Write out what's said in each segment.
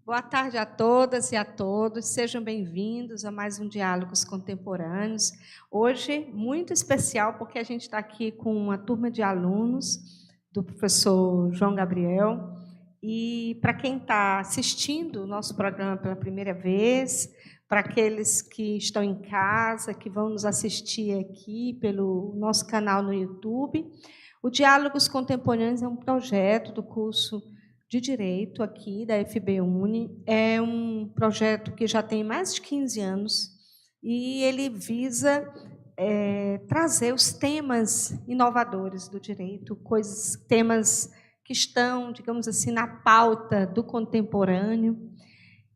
Boa tarde a todas e a todos. Sejam bem-vindos a mais um Diálogos Contemporâneos. Hoje, muito especial, porque a gente está aqui com uma turma de alunos do professor João Gabriel. E para quem está assistindo o nosso programa pela primeira vez, para aqueles que estão em casa, que vão nos assistir aqui pelo nosso canal no YouTube, o Diálogos Contemporâneos é um projeto do curso de Direito aqui da FB-UNE. É um projeto que já tem mais de 15 anos e ele visa trazer os temas inovadores do direito, temas que estão, digamos assim, na pauta do contemporâneo.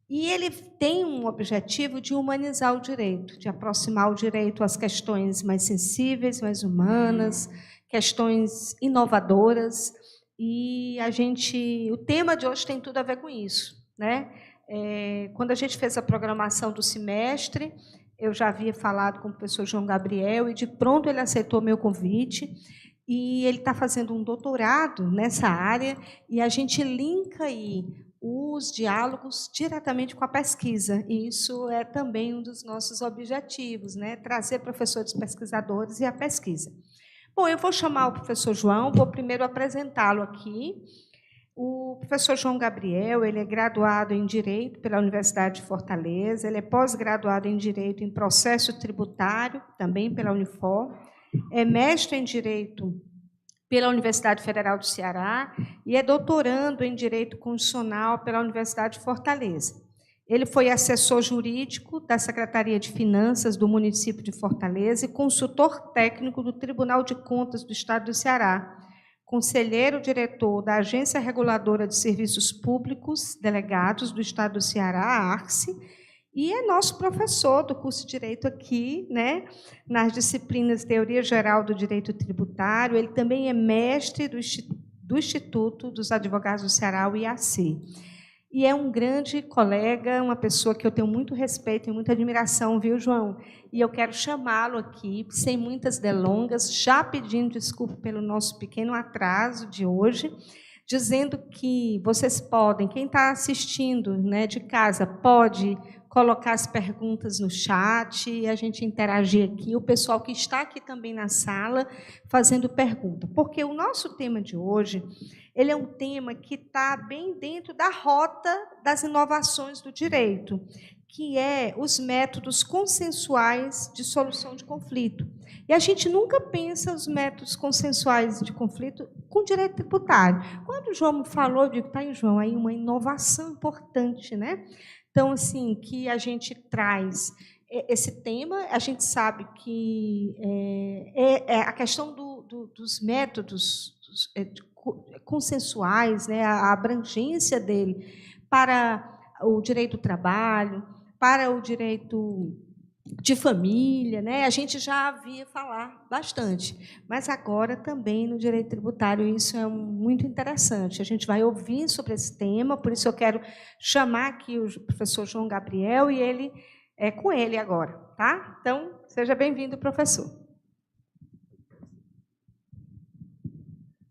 E ele tem um objetivo de humanizar o direito, de aproximar o direito às questões mais sensíveis, mais humanas, questões inovadoras. E o tema de hoje tem tudo a ver com isso, né? Quando a gente fez a programação do semestre, eu já havia falado com o professor João Gabriel e, de pronto, ele aceitou meu convite. E ele está fazendo um doutorado nessa área e a gente linka aí os diálogos diretamente com a pesquisa. E isso é também um dos nossos objetivos, né? Trazer professores pesquisadores e a pesquisa. Bom, eu vou chamar o professor João, vou primeiro apresentá-lo aqui. O professor João Gabriel, ele é graduado em Direito pela Universidade de Fortaleza, ele é pós-graduado em Direito em Processo Tributário, também pela Unifor, é mestre em Direito pela Universidade Federal do Ceará e é doutorando em Direito Constitucional pela Universidade de Fortaleza. Ele foi assessor jurídico da Secretaria de Finanças do município de Fortaleza e consultor técnico do Tribunal de Contas do Estado do Ceará, conselheiro-diretor da Agência Reguladora de Serviços Públicos Delegados do Estado do Ceará, a ARCE, e é nosso professor do curso de Direito aqui, né, nas disciplinas Teoria Geral do Direito Tributário. Ele também é mestre do Instituto dos Advogados do Ceará, o IAC. E é um grande colega, uma pessoa que eu tenho muito respeito e muita admiração, viu, João? E eu quero chamá-lo aqui, sem muitas delongas, já pedindo desculpa pelo nosso pequeno atraso de hoje, dizendo que vocês podem, quem está assistindo, né, de casa, pode colocar as perguntas no chat e a gente interagir aqui, o pessoal que está aqui também na sala fazendo pergunta. Porque o nosso tema de hoje, ele é um tema que está bem dentro da rota das inovações do direito, que é os métodos consensuais de solução de conflito. E a gente nunca pensa os métodos consensuais de conflito com direito tributário. Quando o João falou, eu digo, tá aí, João, aí uma inovação importante, né? Então, assim, que a gente traz esse tema, a gente sabe que a questão dos métodos consensuais, né, a abrangência dele para o direito do trabalho, para o direito de família, né? A gente já havia falar bastante, mas agora também no direito tributário isso é muito interessante. A gente vai ouvir sobre esse tema, por isso eu quero chamar aqui o professor João Gabriel e ele é com ele agora, tá? Então, seja bem-vindo, professor.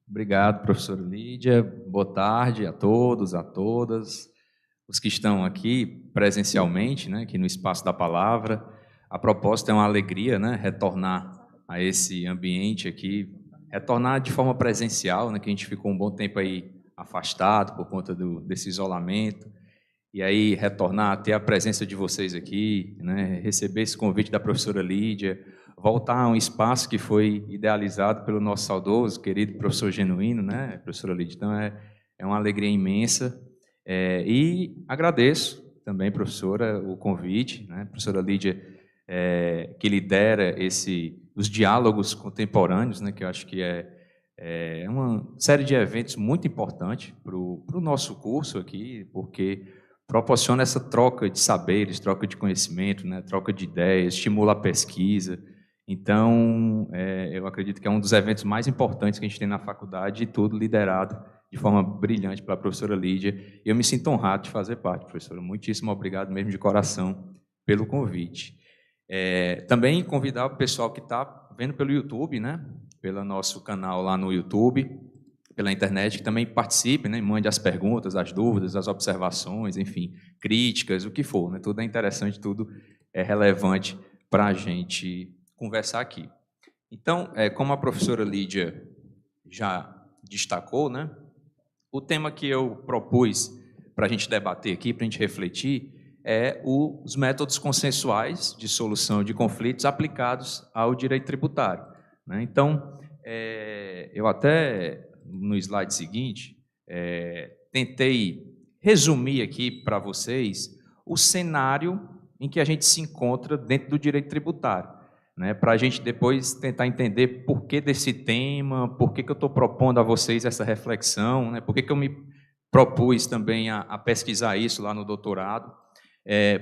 Obrigado, professora Lídia. Boa tarde a todos, a todas, os que estão aqui presencialmente, né, aqui no Espaço da Palavra. A proposta é uma alegria, né, retornar a esse ambiente aqui, retornar de forma presencial, né, que a gente ficou um bom tempo aí afastado por conta desse isolamento, e aí retornar a ter a presença de vocês aqui, né, receber esse convite da professora Lídia, voltar a um espaço que foi idealizado pelo nosso saudoso, querido professor Genuíno, né, professora Lídia. Então, é uma alegria imensa, e agradeço também, professora, o convite, né, professora Lídia, que lidera os diálogos contemporâneos, né, que eu acho que é uma série de eventos muito importante para o nosso curso aqui, porque proporciona essa troca de saberes, troca de conhecimento, né, troca de ideias, estimula a pesquisa. Então, eu acredito que é um dos eventos mais importantes que a gente tem na faculdade, e tudo liderado de forma brilhante pela professora Lídia. E eu me sinto honrado de fazer parte, professora. Muitíssimo obrigado mesmo de coração pelo convite. Também convidar o pessoal que está vendo pelo YouTube, né, pelo nosso canal lá no YouTube, pela internet, que também participe, né, mande as perguntas, as dúvidas, as observações, enfim, críticas, o que for, né, tudo é interessante, tudo é relevante para a gente conversar aqui. Então, como a professora Lídia já destacou, né, o tema que eu propus para a gente debater aqui, para a gente refletir, é os métodos consensuais de solução de conflitos aplicados ao direito tributário, né? Então, eu até, no slide seguinte, tentei resumir aqui para vocês o cenário em que a gente se encontra dentro do direito tributário, né? Para a gente depois tentar entender por que desse tema, por que eu estou propondo a vocês essa reflexão, né? Por que eu me propus também a pesquisar isso lá no doutorado.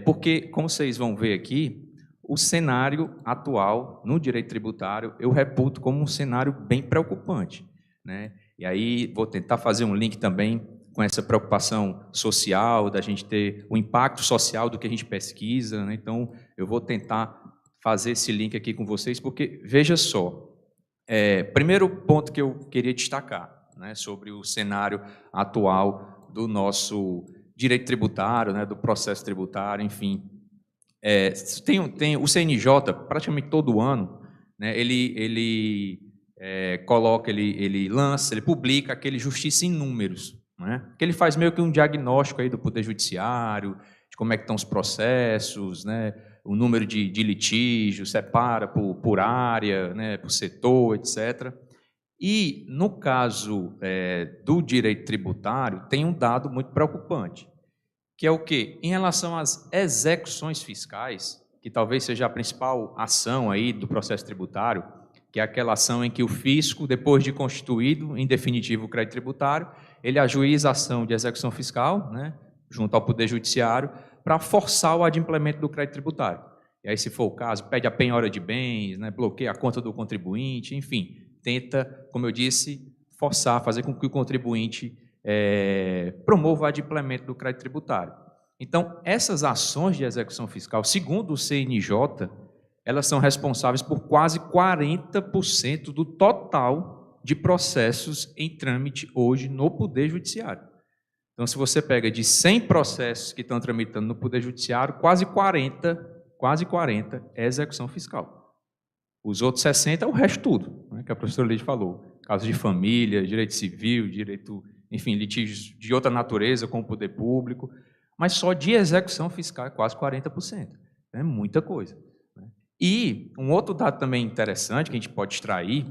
Porque, como vocês vão ver aqui, o cenário atual no direito tributário eu reputo como um cenário bem preocupante, né? E aí vou tentar fazer um link também com essa preocupação social, da gente ter o impacto social do que a gente pesquisa, né? Então, eu vou tentar fazer esse link aqui com vocês, porque, veja só, primeiro ponto que eu queria destacar, né, sobre o cenário atual do nosso direito tributário, né, do processo tributário, enfim. Tem o CNJ, praticamente todo ano, né, ele coloca, ele lança, ele publica aquele Justiça em Números, né, que ele faz meio que um diagnóstico aí do Poder Judiciário, de como é que estão os processos, né, o número de litígios, separa por área, né, por setor, etc. E, no caso do direito tributário, tem um dado muito preocupante, que é o quê? Em relação às execuções fiscais, que talvez seja a principal ação aí do processo tributário, que é aquela ação em que o fisco, depois de constituído, em definitivo, o crédito tributário, ele ajuiza a ação de execução fiscal, né, junto ao Poder Judiciário, para forçar o adimplemento do crédito tributário. E aí, se for o caso, pede a penhora de bens, né, bloqueia a conta do contribuinte, enfim, tenta, como eu disse, forçar, fazer com que o contribuinte promova o adimplemento do crédito tributário. Então, essas ações de execução fiscal, segundo o CNJ, elas são responsáveis por quase 40% do total de processos em trâmite hoje no Poder Judiciário. Então, se você pega de 100 processos que estão tramitando no Poder Judiciário, quase 40 é execução fiscal. Os outros 60 é o resto tudo, né, que a professora Lídia falou. Casos de família, direito civil, direito, enfim, litígios de outra natureza com o poder público, mas só de execução fiscal é quase 40%. É muita coisa, né? E um outro dado também interessante que a gente pode extrair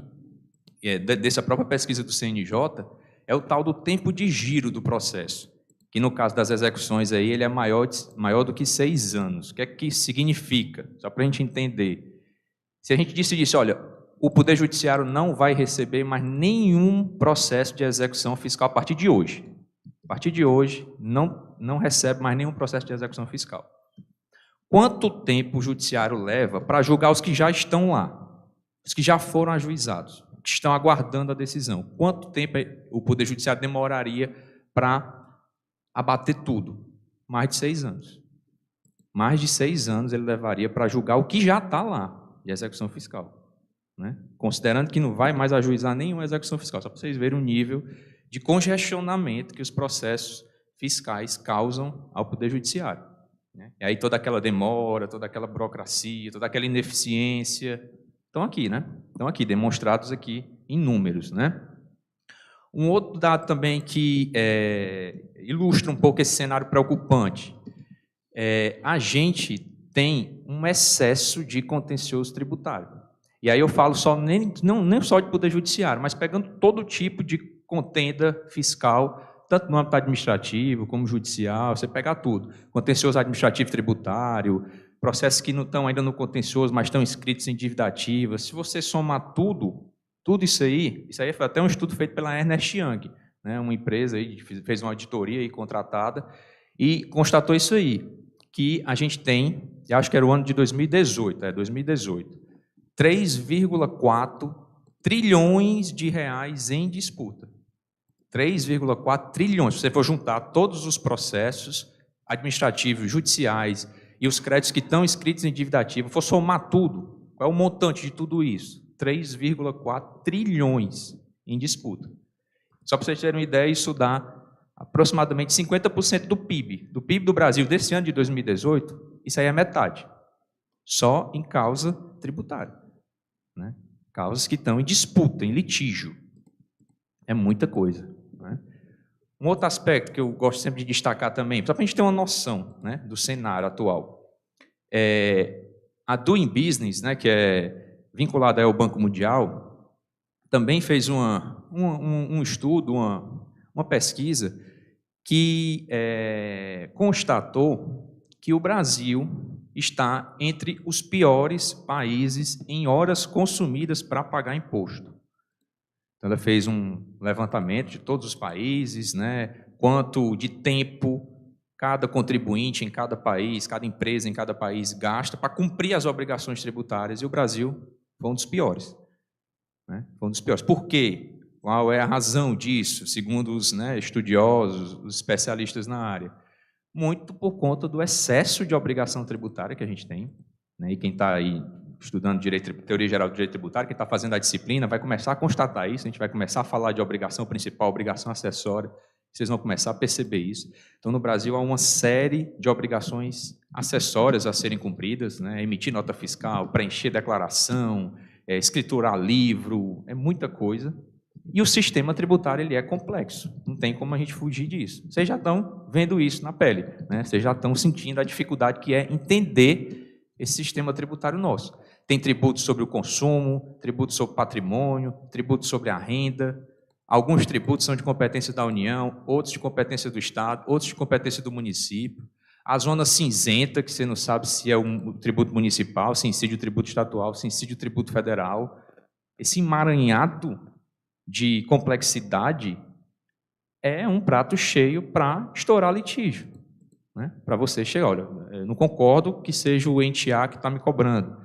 dessa própria pesquisa do CNJ é o tal do tempo de giro do processo, que no caso das execuções aí, ele é maior do que 6 anos. O que é que isso significa? Só para a gente entender. Se a gente decidisse, olha, o Poder Judiciário não vai receber mais nenhum processo de execução fiscal a partir de hoje. A partir de hoje, não recebe mais nenhum processo de execução fiscal. Quanto tempo o Judiciário leva para julgar os que já estão lá, os que já foram ajuizados, que estão aguardando a decisão? Quanto tempo o Poder Judiciário demoraria para abater tudo? Mais de 6 anos. Mais de 6 anos ele levaria para julgar o que já está lá, de execução fiscal, né? Considerando que não vai mais ajuizar nenhuma execução fiscal, só para vocês verem o nível de congestionamento que os processos fiscais causam ao Poder Judiciário, né? E aí toda aquela demora, toda aquela burocracia, toda aquela ineficiência, estão aqui, né? Estão aqui, demonstrados aqui em números, né? Um outro dado também que ilustra um pouco esse cenário preocupante, a gente tem um excesso de contencioso tributário. E aí eu falo não só de Poder Judiciário, mas pegando todo tipo de contenda fiscal, tanto no âmbito administrativo como judicial, você pega tudo. Contencioso administrativo tributário, processos que não estão ainda no contencioso, mas estão inscritos em dívida ativa. Se você somar tudo isso aí foi até um estudo feito pela Ernst Young, né, uma empresa aí, fez uma auditoria aí contratada e constatou isso aí, que a gente tem, eu acho que era o ano de 2018, 3,4 trilhões de reais em disputa. 3,4 trilhões, se você for juntar todos os processos administrativos, judiciais e os créditos que estão inscritos em dívida ativa, for somar tudo, qual é o montante de tudo isso? 3,4 trilhões em disputa. Só para vocês terem uma ideia, isso dá aproximadamente 50% do PIB. Do PIB do Brasil desse ano de 2018, isso aí é metade. Só em causa tributária. Né? Causas que estão em disputa, em litígio. É muita coisa. Né? Um outro aspecto que eu gosto sempre de destacar também, só para a gente ter uma noção, né, do cenário atual, a Doing Business, né, que é vinculada ao Banco Mundial, também fez um estudo, uma pesquisa que constatou que o Brasil está entre os piores países em horas consumidas para pagar imposto. Então, ela fez um levantamento de todos os países, né, quanto de tempo cada contribuinte em cada país, cada empresa em cada país gasta para cumprir as obrigações tributárias, e o Brasil foi um dos piores. Né? Foi um dos piores. Por quê? Qual é a razão disso, segundo os, né, estudiosos, os especialistas na área? Muito por conta do excesso de obrigação tributária que a gente tem, né? E quem está aí estudando teoria geral do direito tributário, quem está fazendo a disciplina, vai começar a constatar isso, a gente vai começar a falar de obrigação principal, obrigação acessória, vocês vão começar a perceber isso. Então, no Brasil, há uma série de obrigações acessórias a serem cumpridas, né? Emitir nota fiscal, preencher declaração, escriturar livro, é muita coisa. E o sistema tributário ele é complexo, não tem como a gente fugir disso. Vocês já estão vendo isso na pele, né? Vocês já estão sentindo a dificuldade que é entender esse sistema tributário nosso. Tem tributos sobre o consumo, tributos sobre o patrimônio, tributos sobre a renda. Alguns tributos são de competência da União, outros de competência do Estado, outros de competência do município. A zona cinzenta, que você não sabe se é um tributo municipal, se incide o tributo estadual, se incide o tributo federal. Esse emaranhado de complexidade é um prato cheio para estourar litígio. Né? Para você chegar, olha, eu não concordo que seja o ente A que está me cobrando.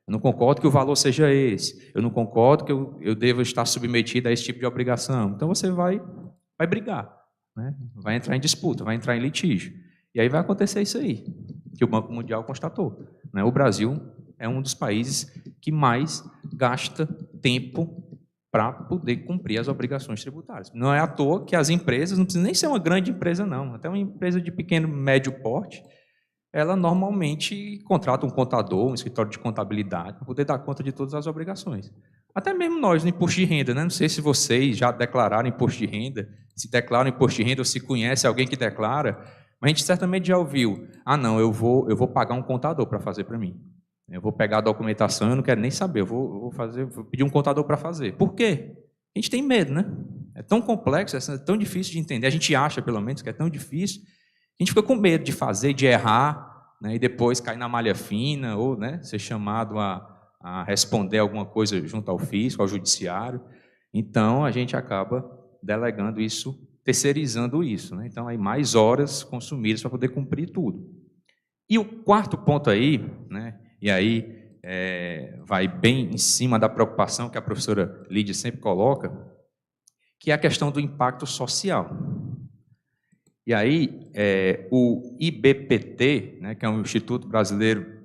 Eu não concordo que o valor seja esse. Eu não concordo que eu deva estar submetido a esse tipo de obrigação. Então, você vai brigar. Né? Vai entrar em disputa, vai entrar em litígio. E aí vai acontecer isso aí, que o Banco Mundial constatou. Né? O Brasil é um dos países que mais gasta tempo para poder cumprir as obrigações tributárias. Não é à toa que as empresas, não precisa nem ser uma grande empresa, não. Até uma empresa de pequeno, médio porte, ela normalmente contrata um contador, um escritório de contabilidade, para poder dar conta de todas as obrigações. Até mesmo nós, no imposto de renda, né? Não sei se vocês já declararam imposto de renda, se declaram imposto de renda ou se conhece alguém que declara, mas a gente certamente já ouviu, não, eu vou pagar um contador para fazer para mim. Eu vou pegar a documentação, eu não quero nem saber, vou pedir um contador para fazer. Por quê? A gente tem medo, né? É tão complexo, é tão difícil de entender, a gente acha, pelo menos, que é tão difícil, a gente fica com medo de fazer, de errar, né, e depois cair na malha fina, ou, né, ser chamado a responder alguma coisa junto ao fisco, ao judiciário. Então, a gente acaba delegando isso, terceirizando isso. Né? Então, aí mais horas consumidas para poder cumprir tudo. E o quarto ponto aí, né, e aí vai bem em cima da preocupação que a professora Lídia sempre coloca, que é a questão do impacto social. E aí, o IBPT, né, que é o Instituto Brasileiro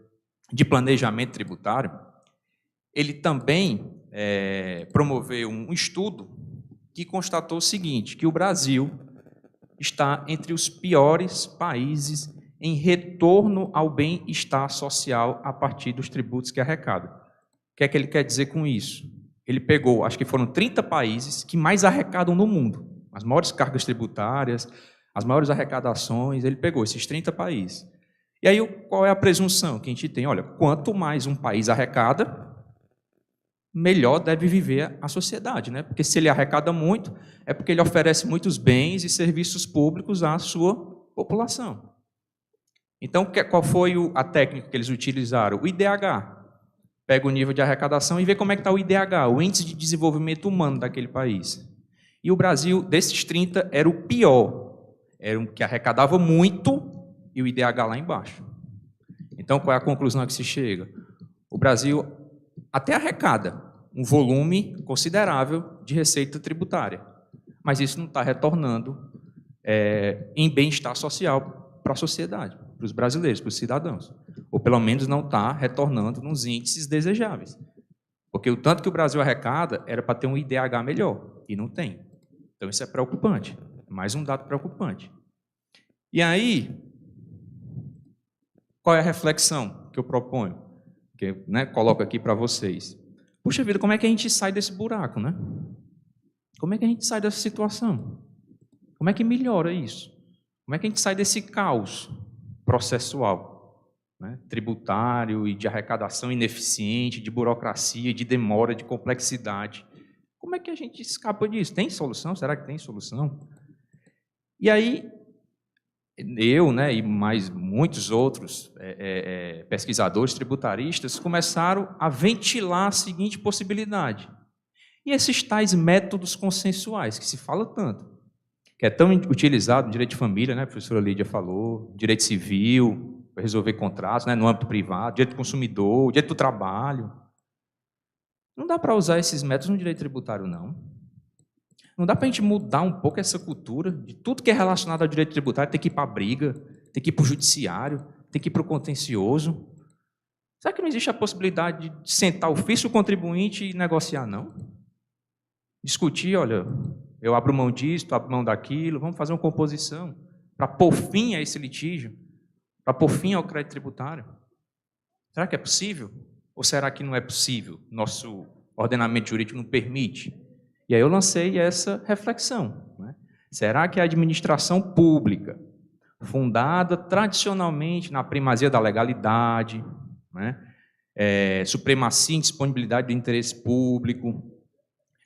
de Planejamento Tributário, ele também promoveu um estudo que constatou o seguinte, que o Brasil está entre os piores países em retorno ao bem-estar social a partir dos tributos que arrecada. O que é que ele quer dizer com isso? Ele pegou, acho que foram 30 países que mais arrecadam no mundo, as maiores cargas tributárias, as maiores arrecadações, ele pegou esses 30 países. E aí, qual é a presunção que a gente tem? Olha, quanto mais um país arrecada, melhor deve viver a sociedade, né? Porque se ele arrecada muito, é porque ele oferece muitos bens e serviços públicos à sua população. Então, qual foi a técnica que eles utilizaram? O IDH. Pega o nível de arrecadação e vê como é que está o IDH, o Índice de Desenvolvimento Humano daquele país. E o Brasil, desses 30, era o pior. Era um que arrecadava muito e o IDH lá embaixo. Então, qual é a conclusão a que se chega? O Brasil até arrecada um volume considerável de receita tributária, mas isso não está retornando em bem-estar social para a sociedade, para os brasileiros, para os cidadãos. Ou pelo menos não está retornando nos índices desejáveis. Porque o tanto que o Brasil arrecada era para ter um IDH melhor, e não tem. Então, isso é preocupante. Mais um dado preocupante. E aí, qual é a reflexão que eu proponho? Que eu, coloco aqui para vocês. Puxa vida, como é que a gente sai desse buraco, né? Como é que a gente sai dessa situação? Como é que melhora isso? Como é que a gente sai desse caos processual, né? Tributário e de arrecadação ineficiente, de burocracia, de demora, de complexidade? Como é que a gente escapa disso? Tem solução? Será que tem solução? E aí, eu, e mais muitos outros pesquisadores tributaristas começaram a ventilar a seguinte possibilidade. E esses tais métodos consensuais, que se fala tanto, que é tão utilizado no direito de família, a professora Lídia falou, direito civil, para resolver contratos, no âmbito privado, direito do consumidor, direito do trabalho. Não dá para usar esses métodos no direito tributário, não. Não dá para a gente mudar um pouco essa cultura de tudo que é relacionado ao direito tributário, tem que ir para a briga, tem que ir para o judiciário, tem que ir para o contencioso. Será que não existe a possibilidade de sentar o ofício contribuinte e negociar, não? Discutir, olha, eu abro mão disso, abro mão daquilo, vamos fazer uma composição para pôr fim a esse litígio, para pôr fim ao crédito tributário. Será que é possível? Ou será que não é possível? Nosso ordenamento jurídico não permite? E aí eu lancei essa reflexão. Será que a administração pública, fundada tradicionalmente na primazia da legalidade, supremacia e disponibilidade do interesse público,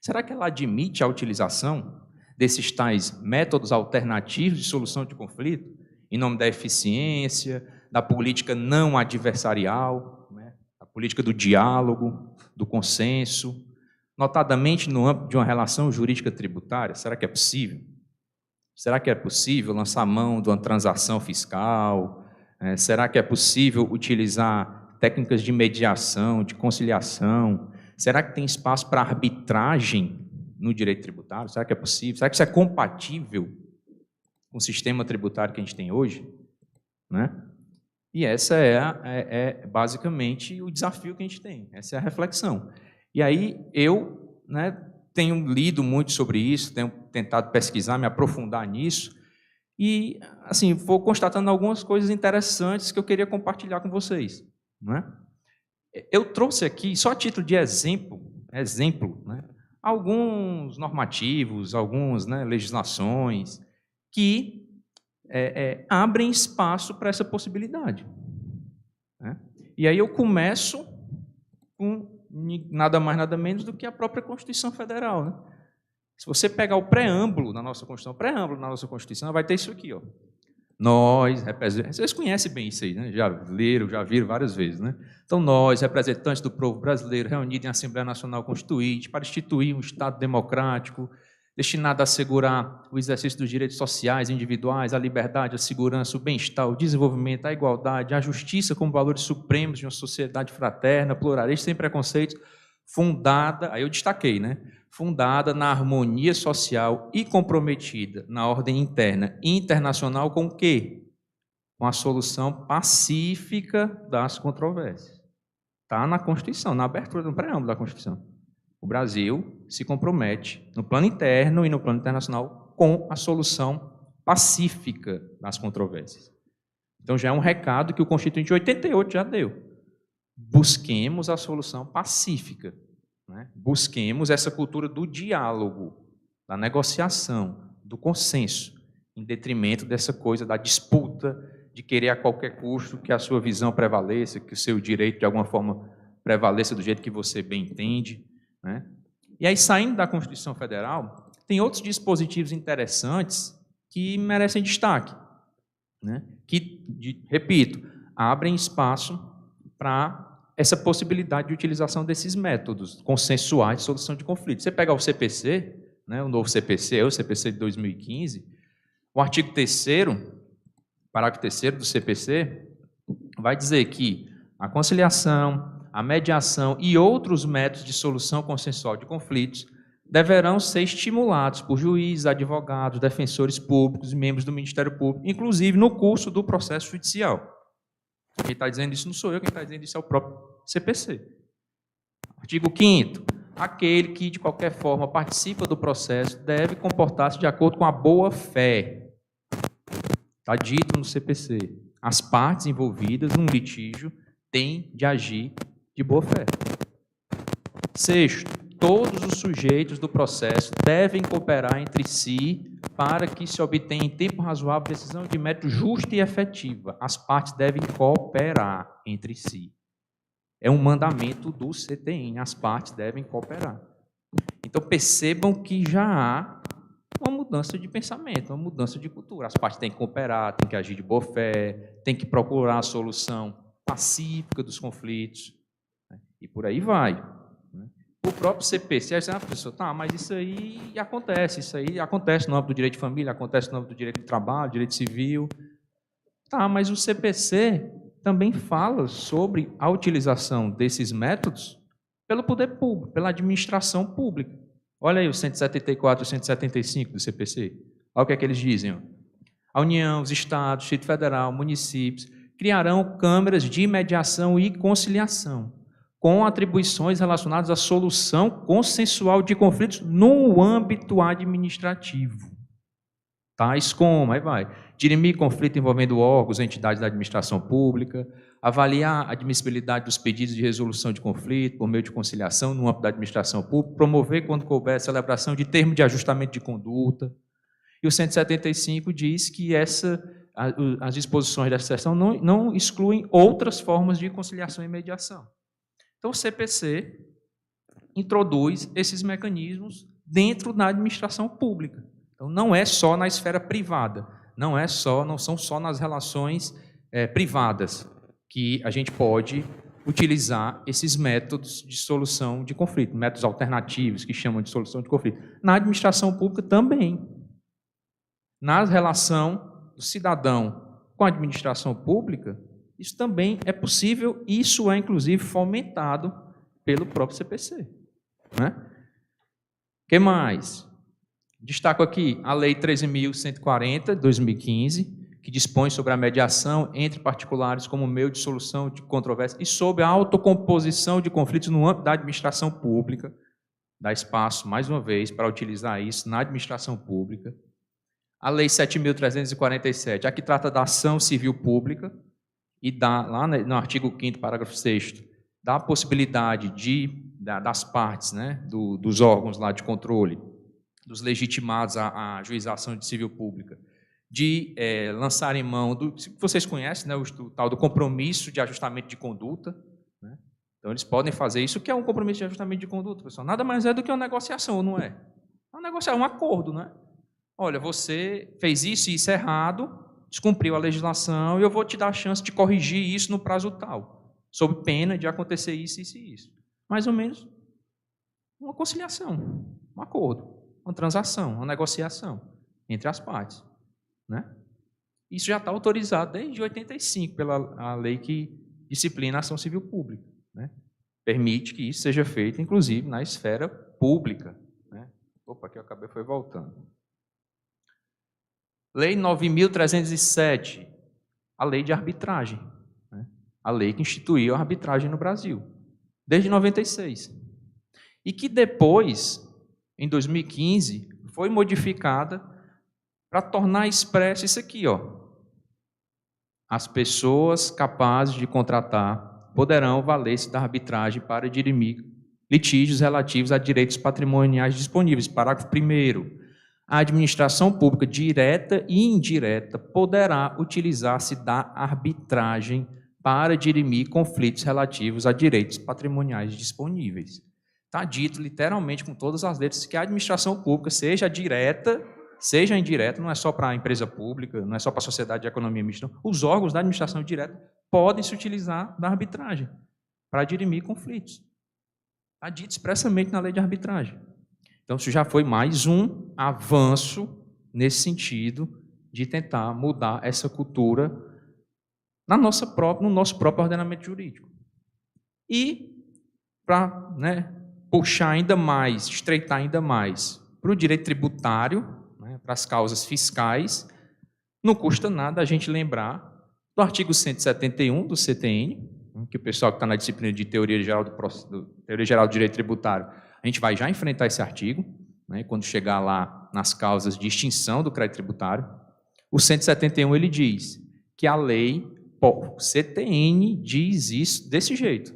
será que ela admite a utilização desses tais métodos alternativos de solução de conflito, em nome da eficiência, da política não adversarial, da política do diálogo, do consenso, notadamente no âmbito de uma relação jurídica tributária? Será que é possível? Será que é possível lançar mão de uma transação fiscal? Será que é possível utilizar técnicas de mediação, de conciliação? Será que tem espaço para arbitragem no direito tributário? Será que é possível? Será que isso é compatível com o sistema tributário que a gente tem hoje? E essa é basicamente o desafio que a gente tem, essa é a reflexão. E aí eu tenho lido muito sobre isso, tenho tentado pesquisar, me aprofundar nisso, e assim, vou constatando algumas coisas interessantes que eu queria compartilhar com vocês. Eu trouxe aqui, só a título de exemplo, alguns normativos, algumas legislações que abrem espaço para essa possibilidade. E aí eu começo com nada mais, nada menos do que a própria Constituição Federal. Se você pegar o preâmbulo da nossa Constituição, vai ter isso aqui, ó. Nós, representantes, vocês conhecem bem isso aí, já leram, já viram várias vezes, Então, nós, representantes do povo brasileiro, reunidos em Assembleia Nacional Constituinte, para instituir um Estado democrático, destinado a assegurar o exercício dos direitos sociais individuais, a liberdade, a segurança, o bem-estar, o desenvolvimento, a igualdade, a justiça como valores supremos de uma sociedade fraterna, pluralista, sem preconceitos, fundada, aí eu destaquei, fundada na harmonia social e comprometida na ordem interna e internacional com o quê? Com a solução pacífica das controvérsias. Está na Constituição, na abertura do preâmbulo da Constituição. O Brasil se compromete no plano interno e no plano internacional com a solução pacífica das controvérsias. Então já é um recado que o Constituinte de 88 já deu. Busquemos a solução pacífica. Busquemos essa cultura do diálogo, da negociação, do consenso, em detrimento dessa coisa da disputa, de querer a qualquer custo que a sua visão prevaleça, que o seu direito de alguma forma prevaleça do jeito que você bem entende. E aí, saindo da Constituição Federal, tem outros dispositivos interessantes que merecem destaque, que, repito, abrem espaço para essa possibilidade de utilização desses métodos consensuais de solução de conflitos. Você pega o CPC, o novo CPC, o CPC de 2015, o artigo 3º, parágrafo 3º do CPC, vai dizer que a conciliação, a mediação e outros métodos de solução consensual de conflitos deverão ser estimulados por juízes, advogados, defensores públicos e membros do Ministério Público, inclusive no curso do processo judicial. Quem está dizendo isso não sou eu, quem está dizendo isso é o próprio CPC. Artigo 5º, aquele que, de qualquer forma, participa do processo deve comportar-se de acordo com a boa-fé. Está dito no CPC. As partes envolvidas num litígio têm de agir de boa-fé. Sexto, todos os sujeitos do processo devem cooperar entre si para que se obtenha em tempo razoável decisão de mérito justa e efetiva. As partes devem cooperar entre si. É um mandamento do CTN, as partes devem cooperar. Então, percebam que já há uma mudança de pensamento, uma mudança de cultura. As partes têm que cooperar, têm que agir de boa fé, têm que procurar a solução pacífica dos conflitos, né? E por aí vai. Né? O próprio CPC, a pessoa, tá, mas isso aí acontece no âmbito do direito de família, acontece no âmbito do direito de trabalho, direito civil. Tá, mas o CPC também fala sobre a utilização desses métodos pelo poder público, pela administração pública. Olha aí o 174 e 175 do CPC. Olha o que é que eles dizem. Ó. A União, os Estados, Distrito Federal, municípios, criarão câmaras de mediação e conciliação, com atribuições relacionadas à solução consensual de conflitos no âmbito administrativo. Tais como, aí vai, dirimir conflito envolvendo órgãos ou entidades da administração pública, avaliar a admissibilidade dos pedidos de resolução de conflito por meio de conciliação no âmbito da administração pública, promover, quando couber, a celebração de termo de ajustamento de conduta. E o 175 diz que as disposições dessa seção não excluem outras formas de conciliação e mediação. Então, o CPC introduz esses mecanismos dentro da administração pública. Então, não é só na esfera privada, não são só nas relações privadas que a gente pode utilizar esses métodos de solução de conflito, métodos alternativos que chamam de solução de conflito. Na administração pública também. Na relação do cidadão com a administração pública, isso também é possível, isso é, inclusive, fomentado pelo próprio CPC. Né? O que mais? Destaco aqui a Lei 13.140, de 2015, que dispõe sobre a mediação entre particulares como meio de solução de controvérsias e sobre a autocomposição de conflitos no âmbito da administração pública. Dá espaço, mais uma vez, para utilizar isso na administração pública. A Lei 7.347, a que trata da ação civil pública, e dá, lá no artigo 5º, parágrafo 6º, dá a possibilidade das partes, né, dos órgãos lá de controle, dos legitimados à ajuização de civil pública, de lançarem mão do que vocês conhecem, né, o tal do compromisso de ajustamento de conduta. Né? Então, eles podem fazer isso. O que é um compromisso de ajustamento de conduta, pessoal? Nada mais é do que uma negociação, não é? É um acordo, né? Olha, você fez isso e isso errado, descumpriu a legislação e eu vou te dar a chance de corrigir isso no prazo tal, sob pena de acontecer isso, isso e isso. Mais ou menos uma conciliação, um acordo, uma transação, uma negociação entre as partes. Né? Isso já está autorizado desde 85 pela lei que disciplina a ação civil pública. Né? Permite que isso seja feito, inclusive, na esfera pública. Né? Opa, aqui eu acabei foi voltando. Lei 9.307, a lei de arbitragem. Né? A lei que instituiu a arbitragem no Brasil, desde 96. E que depois, em 2015, foi modificada para tornar expresso isso aqui, ó. As pessoas capazes de contratar poderão valer-se da arbitragem para dirimir litígios relativos a direitos patrimoniais disponíveis. Parágrafo 1º. A administração pública direta e indireta poderá utilizar-se da arbitragem para dirimir conflitos relativos a direitos patrimoniais disponíveis. Está dito literalmente com todas as letras que a administração pública, seja direta, seja indireta, não é só para a empresa pública, não é só para a sociedade de economia mista, não. Os órgãos da administração direta podem se utilizar da arbitragem para dirimir conflitos. Está dito expressamente na lei de arbitragem. Então, isso já foi mais um avanço nesse sentido de tentar mudar essa cultura no nosso próprio ordenamento jurídico. E, para puxar ainda mais, estreitar ainda mais para o direito tributário, para as causas fiscais, não custa nada a gente lembrar do artigo 171 do CTN, que o pessoal que está na disciplina de Teoria Geral do Direito Tributário A gente vai já enfrentar esse artigo, né, quando chegar lá nas causas de extinção do crédito tributário. O 171 ele diz que a lei, o CTN diz isso desse jeito.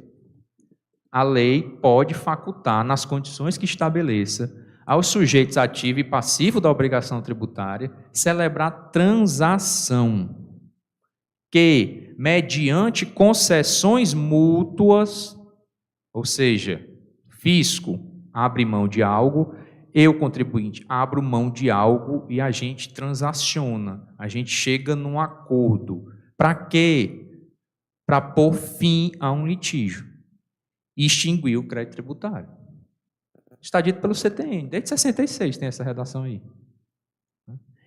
A lei pode facultar, nas condições que estabeleça, aos sujeitos ativo e passivo da obrigação tributária, celebrar transação que, mediante concessões mútuas, ou seja, fisco abre mão de algo, eu, contribuinte, abro mão de algo e a gente transaciona, a gente chega num acordo. Para quê? Para pôr fim a um litígio e extinguir o crédito tributário. Está dito pelo CTN, desde 66 tem essa redação aí.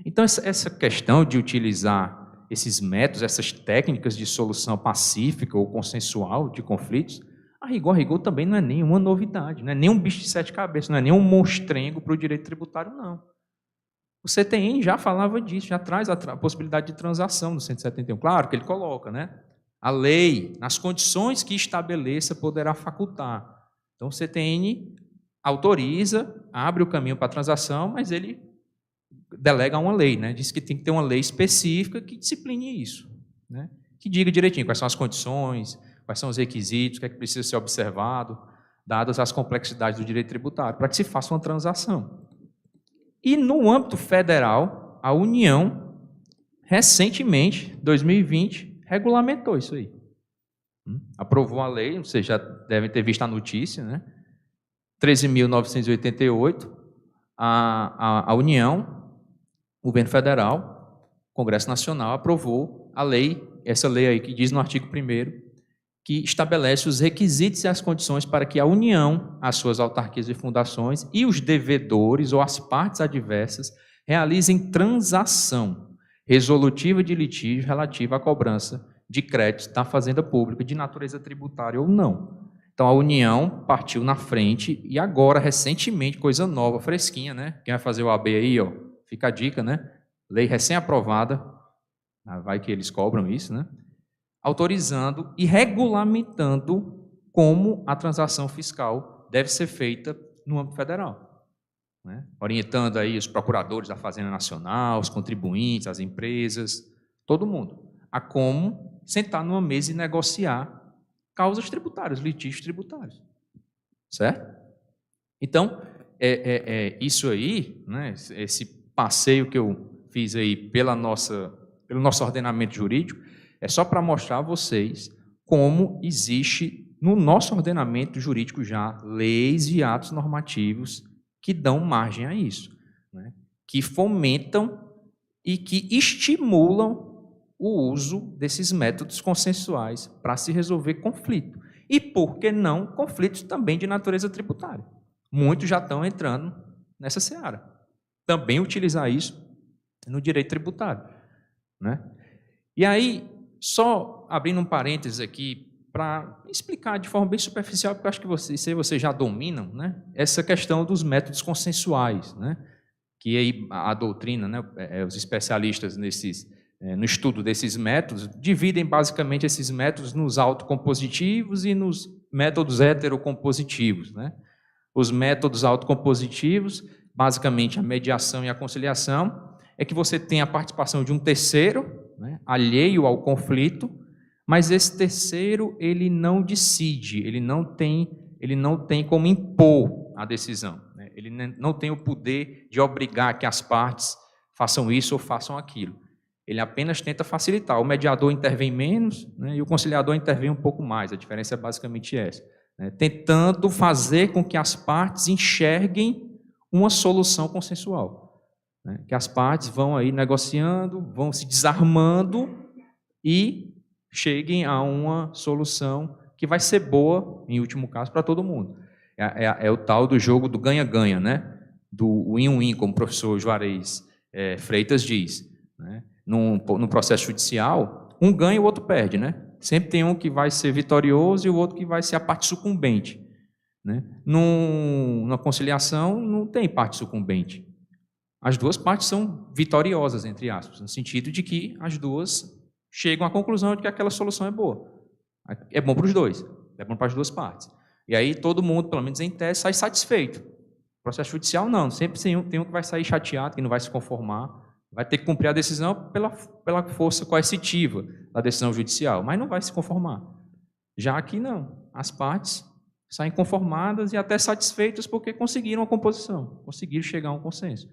Então, essa questão de utilizar esses métodos, essas técnicas de solução pacífica ou consensual de conflitos, a rigor também não é nenhuma novidade, não é nem um bicho de sete cabeças, não é nem um monstrengo para o direito tributário, não. O CTN já falava disso, já traz a possibilidade de transação no 171. Claro que ele coloca, né? A lei, nas condições que estabeleça, poderá facultar. Então, o CTN autoriza, abre o caminho para a transação, mas ele delega uma lei, né? Diz que tem que ter uma lei específica que discipline isso, né? Que diga direitinho quais são as condições, quais são os requisitos, o que é que precisa ser observado, dadas as complexidades do direito tributário, para que se faça uma transação. E no âmbito federal, a União, recentemente, 2020, regulamentou isso aí. Aprovou a lei, vocês já devem ter visto a notícia, né? 13.988, a União, o governo federal, o Congresso Nacional, aprovou a lei, essa lei aí que diz no artigo 1º, que estabelece os requisitos e as condições para que a União, as suas autarquias e fundações e os devedores ou as partes adversas realizem transação resolutiva de litígio relativa à cobrança de créditos da fazenda pública de natureza tributária ou não. Então, a União partiu na frente e agora, recentemente, coisa nova, fresquinha, né? Quem vai fazer o AB aí, ó, fica a dica, né? Lei recém-aprovada, vai que eles cobram isso, né? Autorizando e regulamentando como a transação fiscal deve ser feita no âmbito federal, né? Orientando aí os procuradores da Fazenda Nacional, os contribuintes, as empresas, todo mundo, a como sentar numa mesa e negociar causas tributárias, litígios tributários, certo? Então, isso aí, né, esse passeio que eu fiz aí pelo nosso ordenamento jurídico, é só para mostrar a vocês como existe no nosso ordenamento jurídico já leis e atos normativos que dão margem a isso, né, que fomentam e que estimulam o uso desses métodos consensuais para se resolver conflito. E, por que não, conflitos também de natureza tributária. Muitos já estão entrando nessa seara. Também utilizar isso no direito tributário, né? E aí, só abrindo um parênteses aqui, para explicar de forma bem superficial, porque eu acho que vocês já dominam, né, essa questão dos métodos consensuais, né, que aí a doutrina, né, os especialistas no estudo desses métodos, dividem basicamente esses métodos nos autocompositivos e nos métodos heterocompositivos, né? Os métodos autocompositivos, basicamente a mediação e a conciliação, é que você tem a participação de um terceiro, né, alheio ao conflito, mas esse terceiro ele não decide, ele não tem como impor a decisão, né? Ele não tem o poder de obrigar que as partes façam isso ou façam aquilo. Ele apenas tenta facilitar. O mediador intervém menos, né, e o conciliador intervém um pouco mais. A diferença é basicamente essa, né, tentando fazer com que as partes enxerguem uma solução consensual, né, que as partes vão aí negociando, vão se desarmando e cheguem a uma solução que vai ser boa, em último caso, para todo mundo. É o tal do jogo do ganha-ganha, né, do win-win, como o professor Juarez Freitas diz, né? No processo judicial, um ganha e o outro perde, né? Sempre tem um que vai ser vitorioso e o outro que vai ser a parte sucumbente, né? Na conciliação, não tem parte sucumbente. As duas partes são vitoriosas, entre aspas, no sentido de que as duas chegam à conclusão de que aquela solução é boa. É bom para os dois, é bom para as duas partes. E aí todo mundo, pelo menos em tese, sai satisfeito. O processo judicial não, sempre tem um que vai sair chateado, que não vai se conformar, vai ter que cumprir a decisão pela força coercitiva da decisão judicial, mas não vai se conformar. Já aqui não, as partes saem conformadas e até satisfeitas porque conseguiram a composição, conseguiram chegar a um consenso,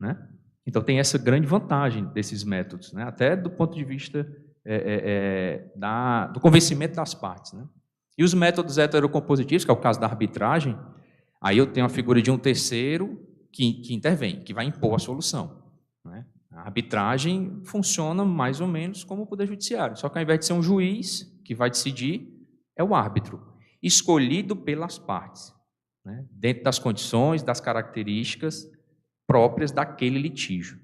né? Então tem essa grande vantagem desses métodos, né? Até do ponto de vista do convencimento das partes, né? E os métodos heterocompositivos, que é o caso da arbitragem, aí eu tenho a figura de um terceiro que intervém, que vai impor a solução, né? A arbitragem funciona mais ou menos como o Poder Judiciário, só que ao invés de ser um juiz que vai decidir, é o árbitro, escolhido pelas partes, né? Dentro das condições, das características próprias daquele litígio,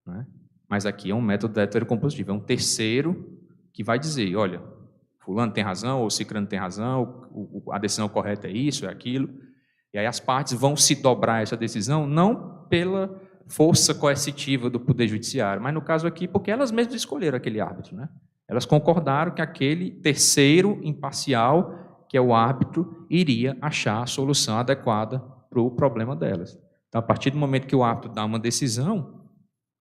né? Mas aqui é um método heterocompositivo, é um terceiro que vai dizer, olha, fulano tem razão, ou cicrano tem razão, a decisão correta é isso, é aquilo, e aí as partes vão se dobrar a essa decisão, não pela força coercitiva do Poder Judiciário, mas no caso aqui, porque elas mesmas escolheram aquele árbitro, né? Elas concordaram que aquele terceiro imparcial, que é o árbitro, iria achar a solução adequada para o problema delas. Então, a partir do momento que o árbitro dá uma decisão,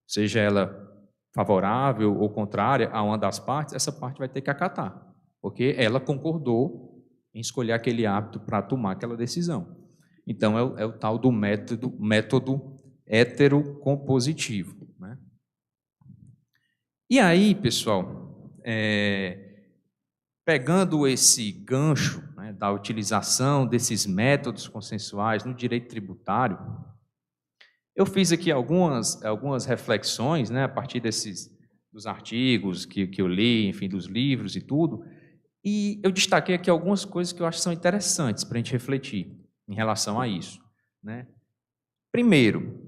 seja ela favorável ou contrária a uma das partes, essa parte vai ter que acatar, porque ela concordou em escolher aquele árbitro para tomar aquela decisão. Então, é o tal do método heterocompositivo, né? E aí, pessoal, pegando esse gancho, né, da utilização desses métodos consensuais no direito tributário, eu fiz aqui algumas reflexões, né, a partir dos artigos que eu li, enfim, dos livros e tudo, e eu destaquei aqui algumas coisas que eu acho que são interessantes para a gente refletir em relação a isso, né? Primeiro,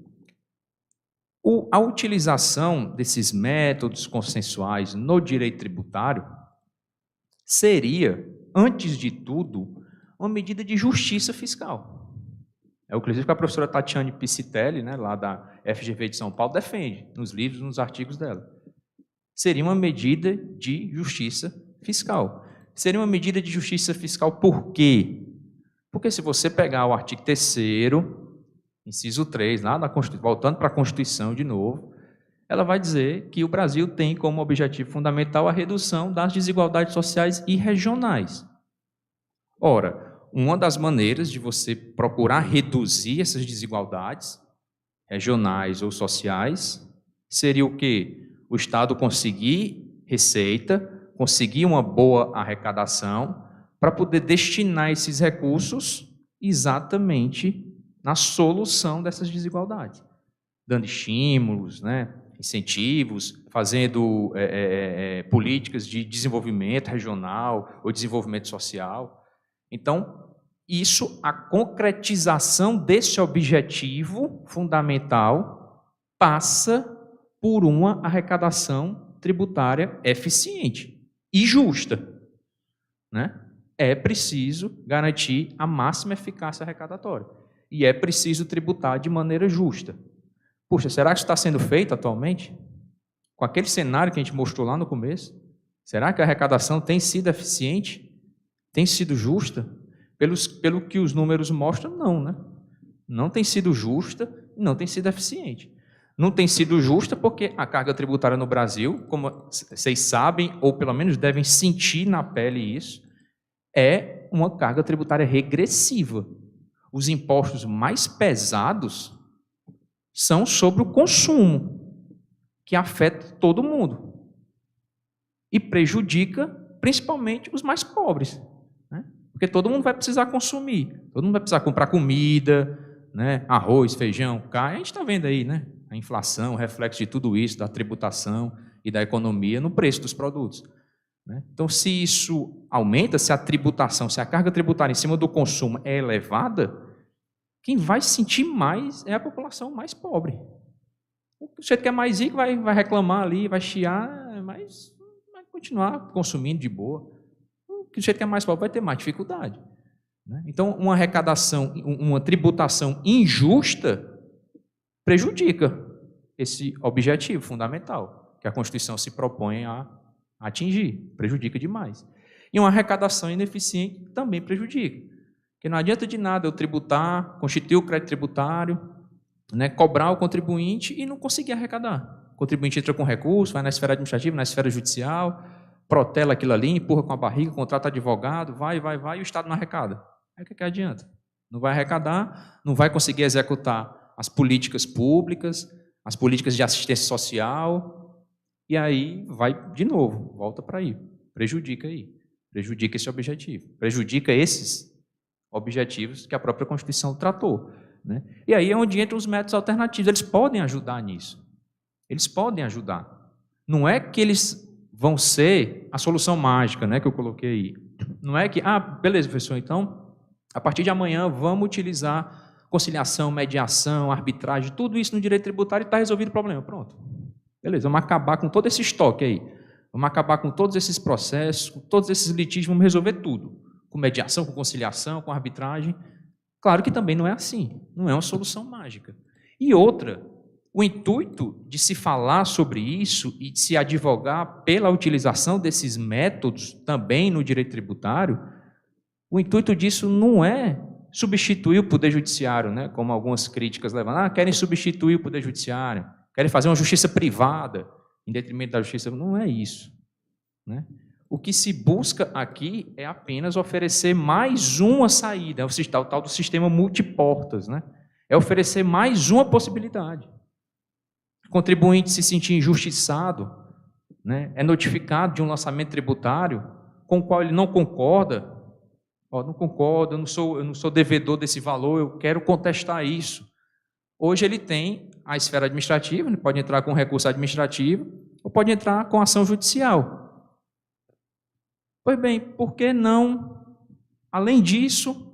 a utilização desses métodos consensuais no direito tributário seria, antes de tudo, uma medida de justiça fiscal. É o que a professora Tatiane Piscitelli, né, lá da FGV de São Paulo, defende nos livros, nos artigos dela. Seria uma medida de justiça fiscal. Seria uma medida de justiça fiscal por quê? Porque se você pegar o artigo 3º, inciso 3, lá da Constituição, voltando para a Constituição de novo, ela vai dizer que o Brasil tem como objetivo fundamental a redução das desigualdades sociais e regionais. Ora, uma das maneiras de você procurar reduzir essas desigualdades regionais ou sociais seria o quê? O Estado conseguir receita, conseguir uma boa arrecadação para poder destinar esses recursos exatamente na solução dessas desigualdades, dando estímulos, né, incentivos, fazendo políticas de desenvolvimento regional ou desenvolvimento social. Então, a concretização desse objetivo fundamental passa por uma arrecadação tributária eficiente e justa, né? É preciso garantir a máxima eficácia arrecadatória e é preciso tributar de maneira justa. Puxa, será que isso está sendo feito atualmente? Com aquele cenário que a gente mostrou lá no começo? Será que a arrecadação tem sido eficiente? Tem sido justa? Pelo que os números mostram, não, né? Não tem sido justa e não tem sido eficiente. Não tem sido justa porque a carga tributária no Brasil, como vocês sabem, ou pelo menos devem sentir na pele isso, é uma carga tributária regressiva. Os impostos mais pesados são sobre o consumo, que afeta todo mundo e prejudica principalmente os mais pobres, né? Porque todo mundo vai precisar consumir, todo mundo vai precisar comprar comida, né? Arroz, feijão, carne. A gente está vendo aí, né? A inflação, o reflexo de tudo isso, da tributação e da economia no preço dos produtos, né? Então, se isso aumenta, se a tributação, se a carga tributária em cima do consumo é elevada, quem vai sentir mais é a população mais pobre. O sujeito que é mais rico vai reclamar ali, vai chiar, mas vai continuar consumindo de boa. O sujeito que é mais pobre vai ter mais dificuldade, né? Então, uma arrecadação, uma tributação injusta prejudica esse objetivo fundamental que a Constituição se propõe a atingir, prejudica demais. E uma arrecadação ineficiente também prejudica. Porque não adianta de nada eu tributar, constituir o crédito tributário, né, cobrar o contribuinte e não conseguir arrecadar. O contribuinte entra com recurso, vai na esfera administrativa, na esfera judicial, protela aquilo ali, empurra com a barriga, contrata advogado, vai, e o Estado não arrecada. Aí o que adianta? Não vai arrecadar, não vai conseguir executar as políticas públicas, as políticas de assistência social, e aí vai de novo, volta para aí, prejudica esse objetivo, prejudica esses objetivos que a própria Constituição tratou, né? E aí é onde entram os métodos alternativos, eles podem ajudar nisso, eles podem ajudar. Não é que eles vão ser a solução mágica, né, que eu coloquei aí. Não é que, beleza, professor, então, a partir de amanhã vamos utilizar conciliação, mediação, arbitragem, tudo isso no direito tributário e está resolvido o problema. Pronto. Beleza, vamos acabar com todo esse estoque aí. Vamos acabar com todos esses processos, com todos esses litígios, vamos resolver tudo. Com mediação, com conciliação, com arbitragem. Claro que também não é assim. Não é uma solução mágica. E outra, o intuito de se falar sobre isso e de se advogar pela utilização desses métodos também no direito tributário, o intuito disso não é substituir o Poder Judiciário, né? Como algumas críticas levam, querem substituir o Poder Judiciário, querem fazer uma justiça privada em detrimento da justiça. Não é isso, né? O que se busca aqui é apenas oferecer mais uma saída, o tal do sistema multiportas, né? É oferecer mais uma possibilidade. O contribuinte se sentir injustiçado, né, é notificado de um lançamento tributário com o qual ele não concorda. Não concordo, eu não sou devedor desse valor, eu quero contestar isso. Hoje ele tem a esfera administrativa, ele pode entrar com recurso administrativo ou pode entrar com ação judicial. Pois bem, por que não, além disso,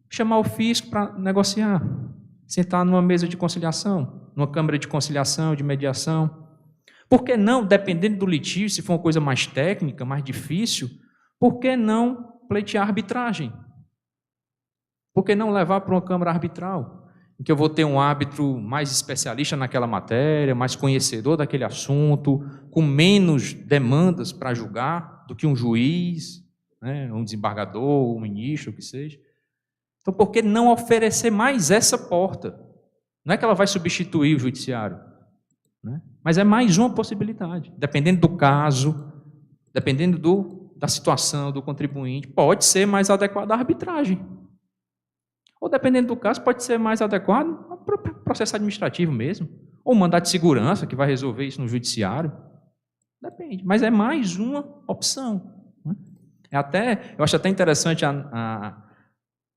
chamar o fisco para negociar, sentar numa mesa de conciliação, numa câmara de conciliação, de mediação? Por que não, dependendo do litígio, se for uma coisa mais técnica, mais difícil, por que não pleitear arbitragem? Por que não levar para uma câmara arbitral, em que eu vou ter um árbitro mais especialista naquela matéria, mais conhecedor daquele assunto, com menos demandas para julgar do que um juiz, né, um desembargador, um ministro, o que seja? Então, por que não oferecer mais essa porta? Não é que ela vai substituir o judiciário, né? Mas é mais uma possibilidade. Dependendo do caso, dependendo da situação do contribuinte, pode ser mais adequada a arbitragem. Ou, dependendo do caso, pode ser mais adequado o processo administrativo mesmo. Ou um mandato de segurança, que vai resolver isso no judiciário. Depende, mas é mais uma opção, né? Eu acho até interessante a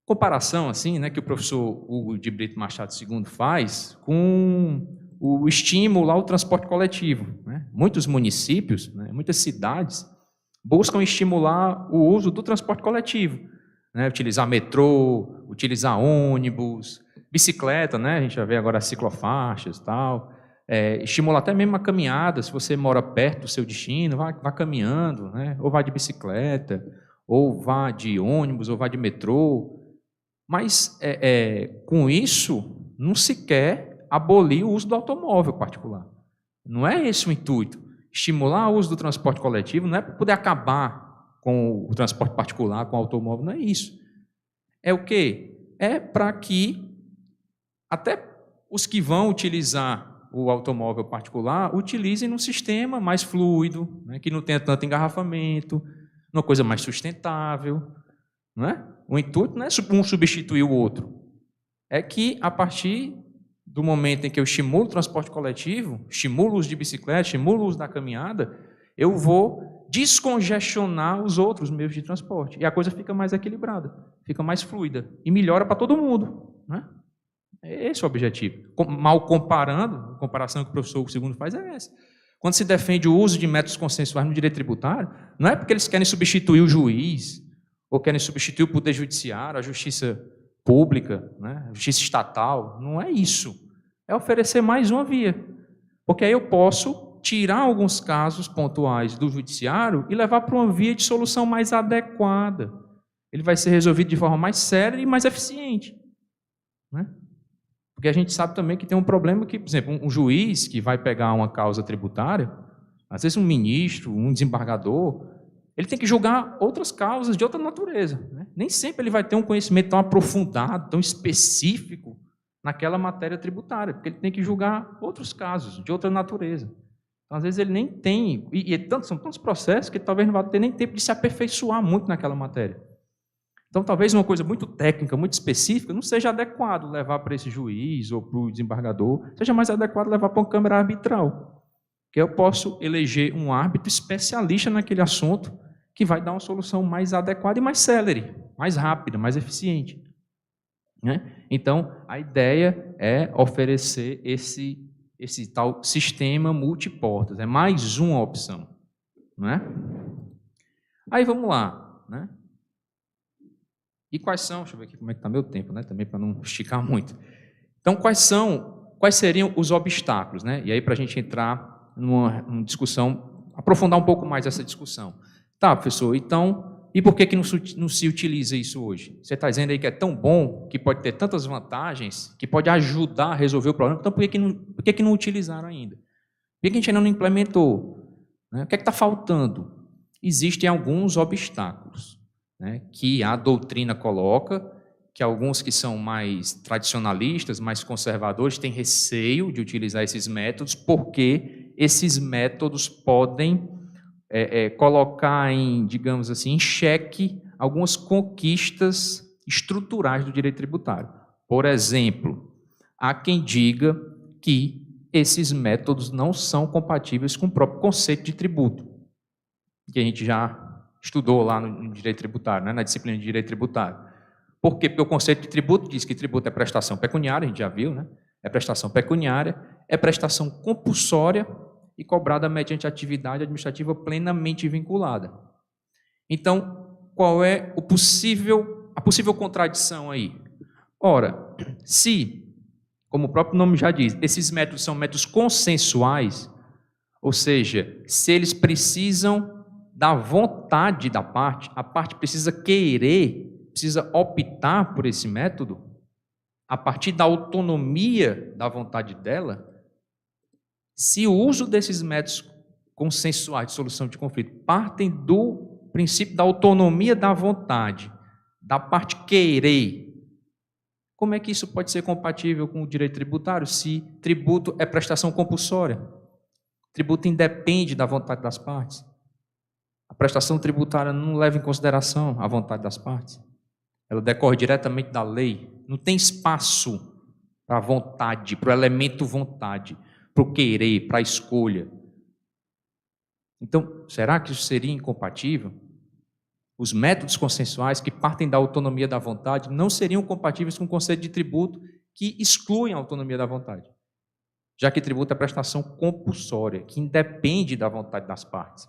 comparação assim, né, que o professor Hugo de Brito Machado II faz com o estímulo ao transporte coletivo, né? Muitos municípios, né, muitas cidades buscam estimular o uso do transporte coletivo, né? Utilizar metrô, utilizar ônibus, bicicleta, né? A gente já vê agora as ciclofaixas e tal. Estimula até mesmo a caminhada, se você mora perto do seu destino, vá caminhando, né? Ou vá de bicicleta, ou vá de ônibus, ou vá de metrô. Mas com isso não se quer abolir o uso do automóvel particular. Não é esse o intuito. Estimular o uso do transporte coletivo não é para poder acabar com o transporte particular, com o automóvel, não é isso. É o quê? É para que até os que vão utilizar o automóvel particular utilizem num sistema mais fluido, né, que não tenha tanto engarrafamento, uma coisa mais sustentável, não é? O intuito não é um substituir o outro, é que a partir do momento em que eu estimulo o transporte coletivo, estimulo o uso de bicicleta, estimulo o uso da caminhada, eu vou descongestionar os outros meios de transporte e a coisa fica mais equilibrada, fica mais fluida e melhora para todo mundo, né? Esse é o objetivo. Mal comparando, a comparação que o professor Hugo II faz é essa. Quando se defende o uso de métodos consensuais no direito tributário, não é porque eles querem substituir o juiz, ou querem substituir o poder judiciário, a justiça pública, né, a justiça estatal. Não é isso. É oferecer mais uma via. Porque aí eu posso tirar alguns casos pontuais do judiciário e levar para uma via de solução mais adequada. Ele vai ser resolvido de forma mais séria e mais eficiente, né? Porque a gente sabe também que tem um problema que, por exemplo, um juiz que vai pegar uma causa tributária, às vezes um ministro, um desembargador, ele tem que julgar outras causas de outra natureza, né? nem sempre ele vai ter um conhecimento tão aprofundado, tão específico naquela matéria tributária, porque ele tem que julgar outros casos, de outra natureza. Então, às vezes ele nem tem, são tantos processos que talvez não vai ter nem tempo de se aperfeiçoar muito naquela matéria. Então, talvez uma coisa muito técnica, muito específica, não seja adequado levar para esse juiz ou para o desembargador, seja mais adequado levar para uma câmara arbitral, que eu posso eleger um árbitro especialista naquele assunto, que vai dar uma solução mais adequada e mais célere, mais rápida, mais eficiente. Né? Então, a ideia é oferecer esse tal sistema multiportas, é mais uma opção. Não é? Aí, vamos lá. Né? E quais são, deixa eu ver aqui como é que está meu tempo, né? Também para não esticar muito. Então, quais seriam os obstáculos? Né? E aí, para a gente entrar numa discussão, aprofundar um pouco mais essa discussão. Tá, professor, então, e por que não se utiliza isso hoje? Você está dizendo aí que é tão bom, que pode ter tantas vantagens, que pode ajudar a resolver o problema, então por que não utilizaram ainda? Por que a gente ainda não implementou? Né? O que é que está faltando? Existem alguns obstáculos, né, que a doutrina coloca, que alguns que são mais tradicionalistas, mais conservadores, têm receio de utilizar esses métodos, porque esses métodos podem colocar digamos assim, em xeque algumas conquistas estruturais do direito tributário. Por exemplo, há quem diga que esses métodos não são compatíveis com o próprio conceito de tributo, que a gente já estudou lá no direito tributário, né, na disciplina de direito tributário. Por quê? Porque o conceito de tributo diz que tributo é prestação pecuniária, a gente já viu, né? É prestação pecuniária, é prestação compulsória e cobrada mediante atividade administrativa plenamente vinculada. Então, qual é a possível contradição aí? Ora, se, como o próprio nome já diz, esses métodos são métodos consensuais, ou seja, se eles precisam da vontade da parte, a parte precisa querer, precisa optar por esse método, a partir da autonomia da vontade dela. Se o uso desses métodos consensuais de solução de conflito partem do princípio da autonomia da vontade, da parte querer, como é que isso pode ser compatível com o direito tributário, se tributo é prestação compulsória? Tributo independe da vontade das partes. A prestação tributária não leva em consideração a vontade das partes. Ela decorre diretamente da lei. Não tem espaço para a vontade, para o elemento vontade, para o querer, para a escolha. Então, será que isso seria incompatível? Os métodos consensuais que partem da autonomia da vontade não seriam compatíveis com o conceito de tributo que excluem a autonomia da vontade, já que tributo é prestação compulsória, que independe da vontade das partes.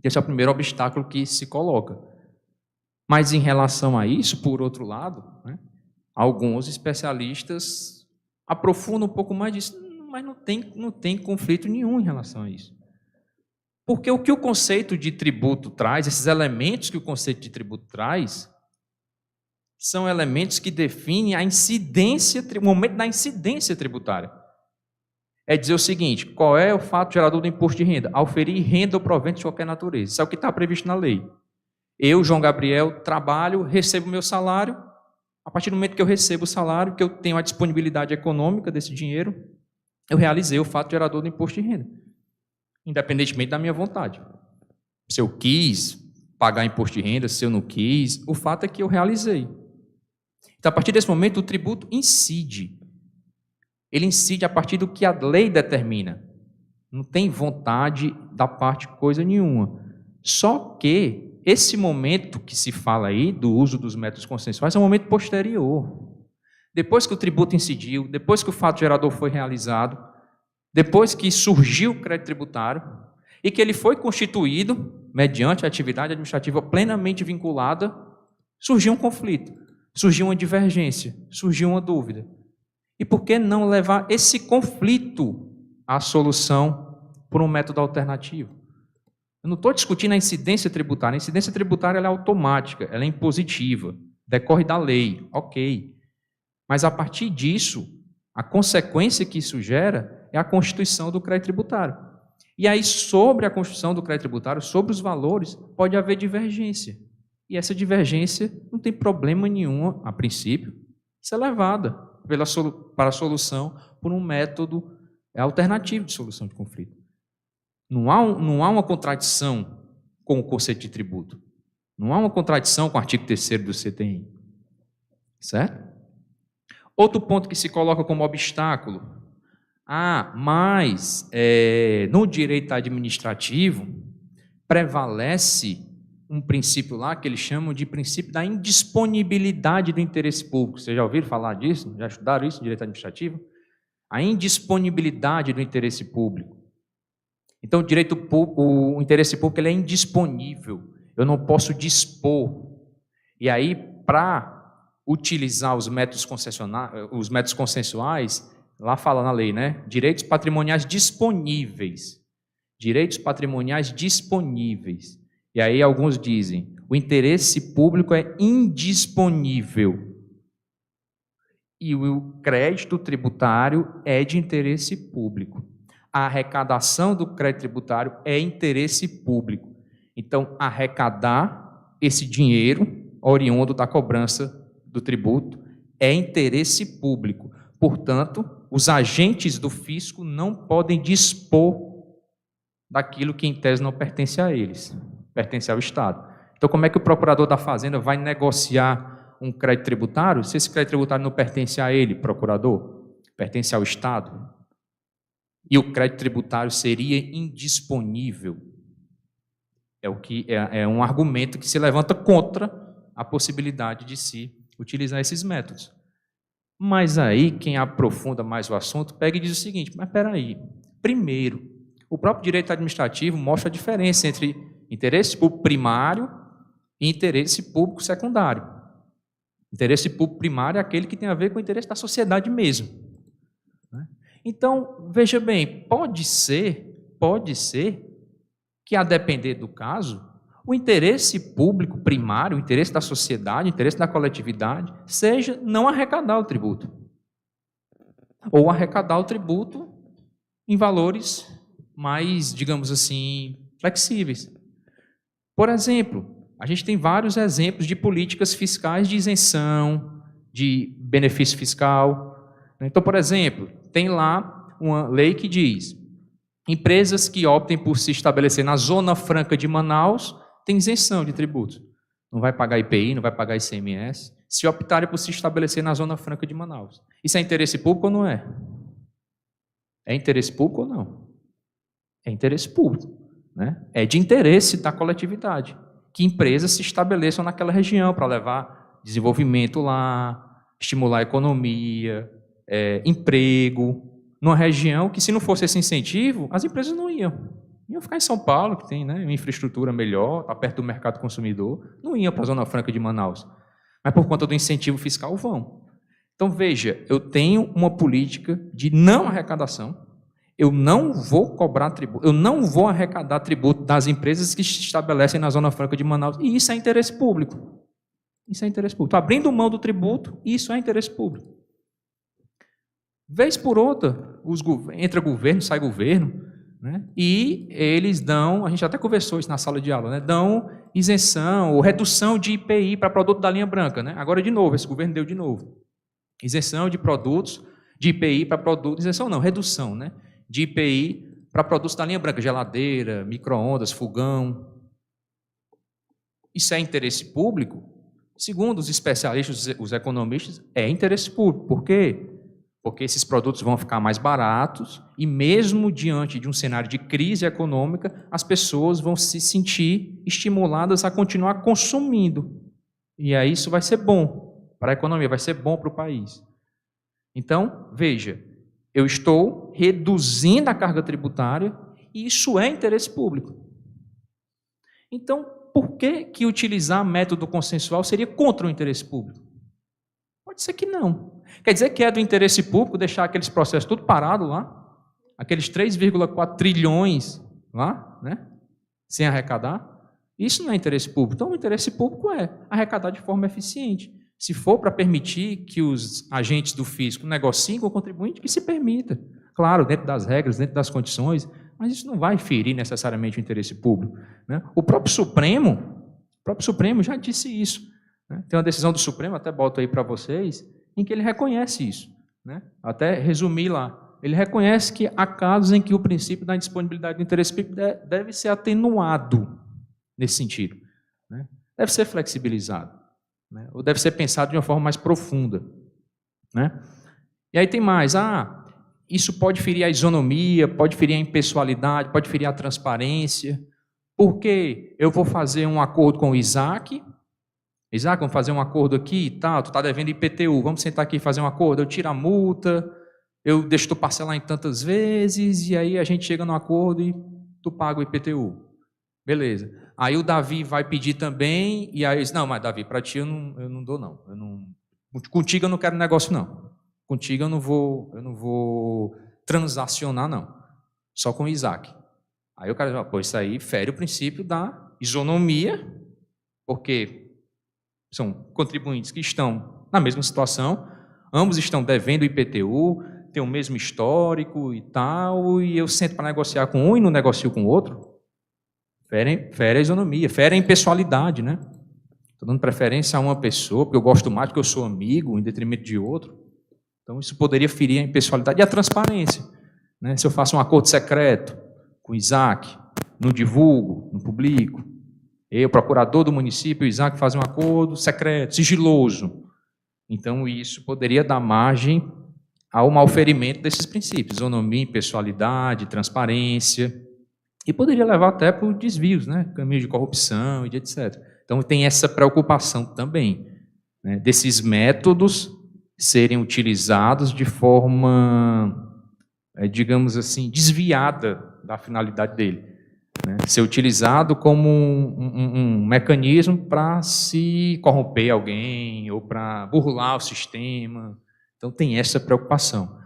Esse é o primeiro obstáculo que se coloca. Mas, em relação a isso, por outro lado, né, alguns especialistas aprofundam um pouco mais disso, mas não tem conflito nenhum em relação a isso. Porque o que o conceito de tributo traz, esses elementos que o conceito de tributo traz, são elementos que definem a incidência, o momento da incidência tributária. É dizer o seguinte: qual é o fato gerador do imposto de renda? Auferir renda ou provento de qualquer natureza. Isso é o que está previsto na lei. Eu, João Gabriel, trabalho, recebo meu salário. A partir do momento que eu recebo o salário, que eu tenho a disponibilidade econômica desse dinheiro, eu realizei o fato gerador do imposto de renda, independentemente da minha vontade. Se eu quis pagar imposto de renda, se eu não quis, o fato é que eu realizei. Então, a partir desse momento, o tributo incide. Ele incide a partir do que a lei determina. Não tem vontade da parte coisa nenhuma. Só que esse momento que se fala aí, do uso dos métodos consensuais, é um momento posterior. Depois que o tributo incidiu, depois que o fato gerador foi realizado, depois que surgiu o crédito tributário e que ele foi constituído mediante a atividade administrativa plenamente vinculada, surgiu um conflito, surgiu uma divergência, surgiu uma dúvida. E por que não levar esse conflito à solução por um método alternativo? Eu não estou discutindo a incidência tributária. A incidência tributária ela é automática, ela é impositiva, decorre da lei, ok. Mas a partir disso, a consequência que isso gera é a constituição do crédito tributário. E aí, sobre a constituição do crédito tributário, sobre os valores, pode haver divergência. E essa divergência não tem problema nenhum, a princípio, ser levada para a solução por um método alternativo de solução de conflito. Não há uma contradição com o conceito de tributo. Não há uma contradição com o artigo 3º do CTN. Certo? Outro ponto que se coloca como obstáculo. Mas no direito administrativo prevalece um princípio lá que eles chamam de princípio da indisponibilidade do interesse público. Vocês já ouviram falar disso? Já estudaram isso no direito administrativo? A indisponibilidade do interesse público. Então, o interesse público ele é indisponível. Eu não posso dispor. E aí, para utilizar os métodos consensuais, lá fala na lei, né? Direitos patrimoniais disponíveis. Direitos patrimoniais disponíveis. E aí alguns dizem, o interesse público é indisponível. E o crédito tributário é de interesse público. A arrecadação do crédito tributário é interesse público. Então, arrecadar esse dinheiro oriundo da cobrança do tributo é interesse público. Portanto, os agentes do fisco não podem dispor daquilo que em tese não pertence a eles, pertence ao Estado. Então, como é que o procurador da Fazenda vai negociar um crédito tributário se esse crédito tributário não pertence a ele, procurador? Pertence ao Estado. E o crédito tributário seria indisponível. É um argumento que se levanta contra a possibilidade de se utilizar esses métodos. Mas aí, quem aprofunda mais o assunto, pega e diz o seguinte, mas espera aí, primeiro, o próprio direito administrativo mostra a diferença entre interesse público primário e interesse público secundário. Interesse público primário é aquele que tem a ver com o interesse da sociedade mesmo. Então, veja bem, pode ser que, a depender do caso, o interesse público primário, o interesse da sociedade, o interesse da coletividade, seja não arrecadar o tributo. Ou arrecadar o tributo em valores mais, digamos assim, flexíveis. Por exemplo, a gente tem vários exemplos de políticas fiscais de isenção, de benefício fiscal. Então, por exemplo, tem lá uma lei que diz: empresas que optem por se estabelecer na Zona Franca de Manaus têm isenção de tributos. Não vai pagar IPI, não vai pagar ICMS, se optarem por se estabelecer na Zona Franca de Manaus. Isso é interesse público ou não é? É interesse público ou não? É interesse público. Né? É de interesse da coletividade que empresas se estabeleçam naquela região para levar desenvolvimento lá, estimular a economia, emprego, numa região que, se não fosse esse incentivo, as empresas não iam. Iam ficar em São Paulo, que tem, né, uma infraestrutura melhor, está perto do mercado consumidor, não iam para a Zona Franca de Manaus. Mas por conta do incentivo fiscal vão. Então, veja, eu tenho uma política de não arrecadação, eu não vou cobrar tributo, eu não vou arrecadar tributo das empresas que se estabelecem na Zona Franca de Manaus, e isso é interesse público. Isso é interesse público. Estou abrindo mão do tributo, isso é interesse público. Vez por outra, entra governo, sai governo, né? E eles dão, a gente até conversou isso na sala de aula, né? Dão isenção ou redução de IPI para produto da linha branca. Né? Agora, de novo, esse governo deu de novo. Isenção de produtos, de IPI para produtos, isenção não, redução, né? De IPI para produtos da linha branca, geladeira, micro-ondas, fogão. Isso é interesse público? Segundo os especialistas, os economistas, é interesse público. Por quê? Porque esses produtos vão ficar mais baratos e, mesmo diante de um cenário de crise econômica, as pessoas vão se sentir estimuladas a continuar consumindo. E aí isso vai ser bom para a economia, vai ser bom para o país. Então, veja, eu estou reduzindo a carga tributária e isso é interesse público. Então, por que utilizar método consensual seria contra o interesse público? Pode ser que não. Quer dizer que é do interesse público deixar aqueles processos tudo parado lá, aqueles 3,4 trilhões lá, né, sem arrecadar? Isso não é interesse público. Então, o interesse público é arrecadar de forma eficiente. Se for para permitir que os agentes do fisco negociem com o contribuinte, que se permita. Claro, dentro das regras, dentro das condições, mas isso não vai ferir necessariamente o interesse público. Né? O próprio Supremo próprio Supremo já disse isso. Né? Tem uma decisão do Supremo, até boto aí para vocês, em que ele reconhece isso. Né? Até resumir lá. Ele reconhece que há casos em que o princípio da indisponibilidade do interesse público deve ser atenuado nesse sentido. Né? Deve ser flexibilizado. Né? Ou deve ser pensado de uma forma mais profunda. Né? E aí tem mais. Isso pode ferir a isonomia, pode ferir a impessoalidade, pode ferir a transparência. Porque eu vou fazer um acordo com o Isaac, vamos fazer um acordo aqui e tal, tu está devendo IPTU, vamos sentar aqui e fazer um acordo, eu tiro a multa, eu deixo tu parcelar em tantas vezes, e aí a gente chega no acordo e tu paga o IPTU. Beleza. Aí o Davi vai pedir também, e aí eu diz, não, mas Davi, para ti eu não dou não. Contigo eu não quero negócio não. Contigo eu não vou transacionar não. Só com o Isaac. Aí o cara diz, pô, isso aí fere o princípio da isonomia, porque são contribuintes que estão na mesma situação, ambos estão devendo o IPTU, têm o mesmo histórico e tal, e eu sento para negociar com um e não negocio com o outro. Fere a isonomia, fere a impessoalidade, né? Estou dando preferência a uma pessoa, porque eu gosto mais, porque eu sou amigo, em detrimento de outro. Então, isso poderia ferir a impessoalidade e a transparência. Né? Se eu faço um acordo secreto com o Isaac, não divulgo, não publico. Eu, procurador do município, o Isaac faz um acordo secreto, sigiloso. Então, isso poderia dar margem ao malferimento desses princípios, isonomia, impessoalidade, transparência, e poderia levar até para desvios, né? Caminhos de corrupção e de etc. Então, tem essa preocupação também, né? Desses métodos serem utilizados de forma, digamos assim, desviada da finalidade dele. Né? Ser utilizado como um mecanismo para se corromper alguém ou para burlar o sistema. Então, tem essa preocupação.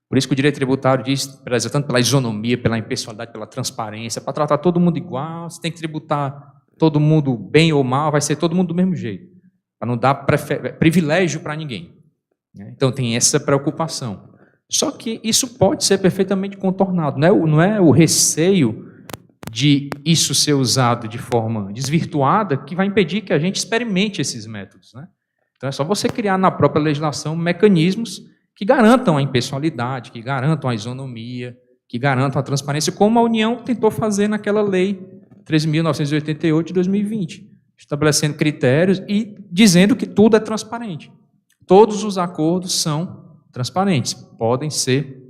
Por isso que o direito tributário diz, preza tanto pela isonomia, pela impessoalidade, pela transparência, para tratar todo mundo igual, você tem que tributar todo mundo bem ou mal, vai ser todo mundo do mesmo jeito, para não dar privilégio para ninguém. Então, tem essa preocupação. Só que isso pode ser perfeitamente contornado, não é o receio de isso ser usado de forma desvirtuada que vai impedir que a gente experimente esses métodos. Né? Então, é só você criar na própria legislação mecanismos que garantam a impessoalidade, que garantam a isonomia, que garantam a transparência, como a União tentou fazer naquela lei 13.988 de 2020, estabelecendo critérios e dizendo que tudo é transparente. Todos os acordos são transparentes, podem ser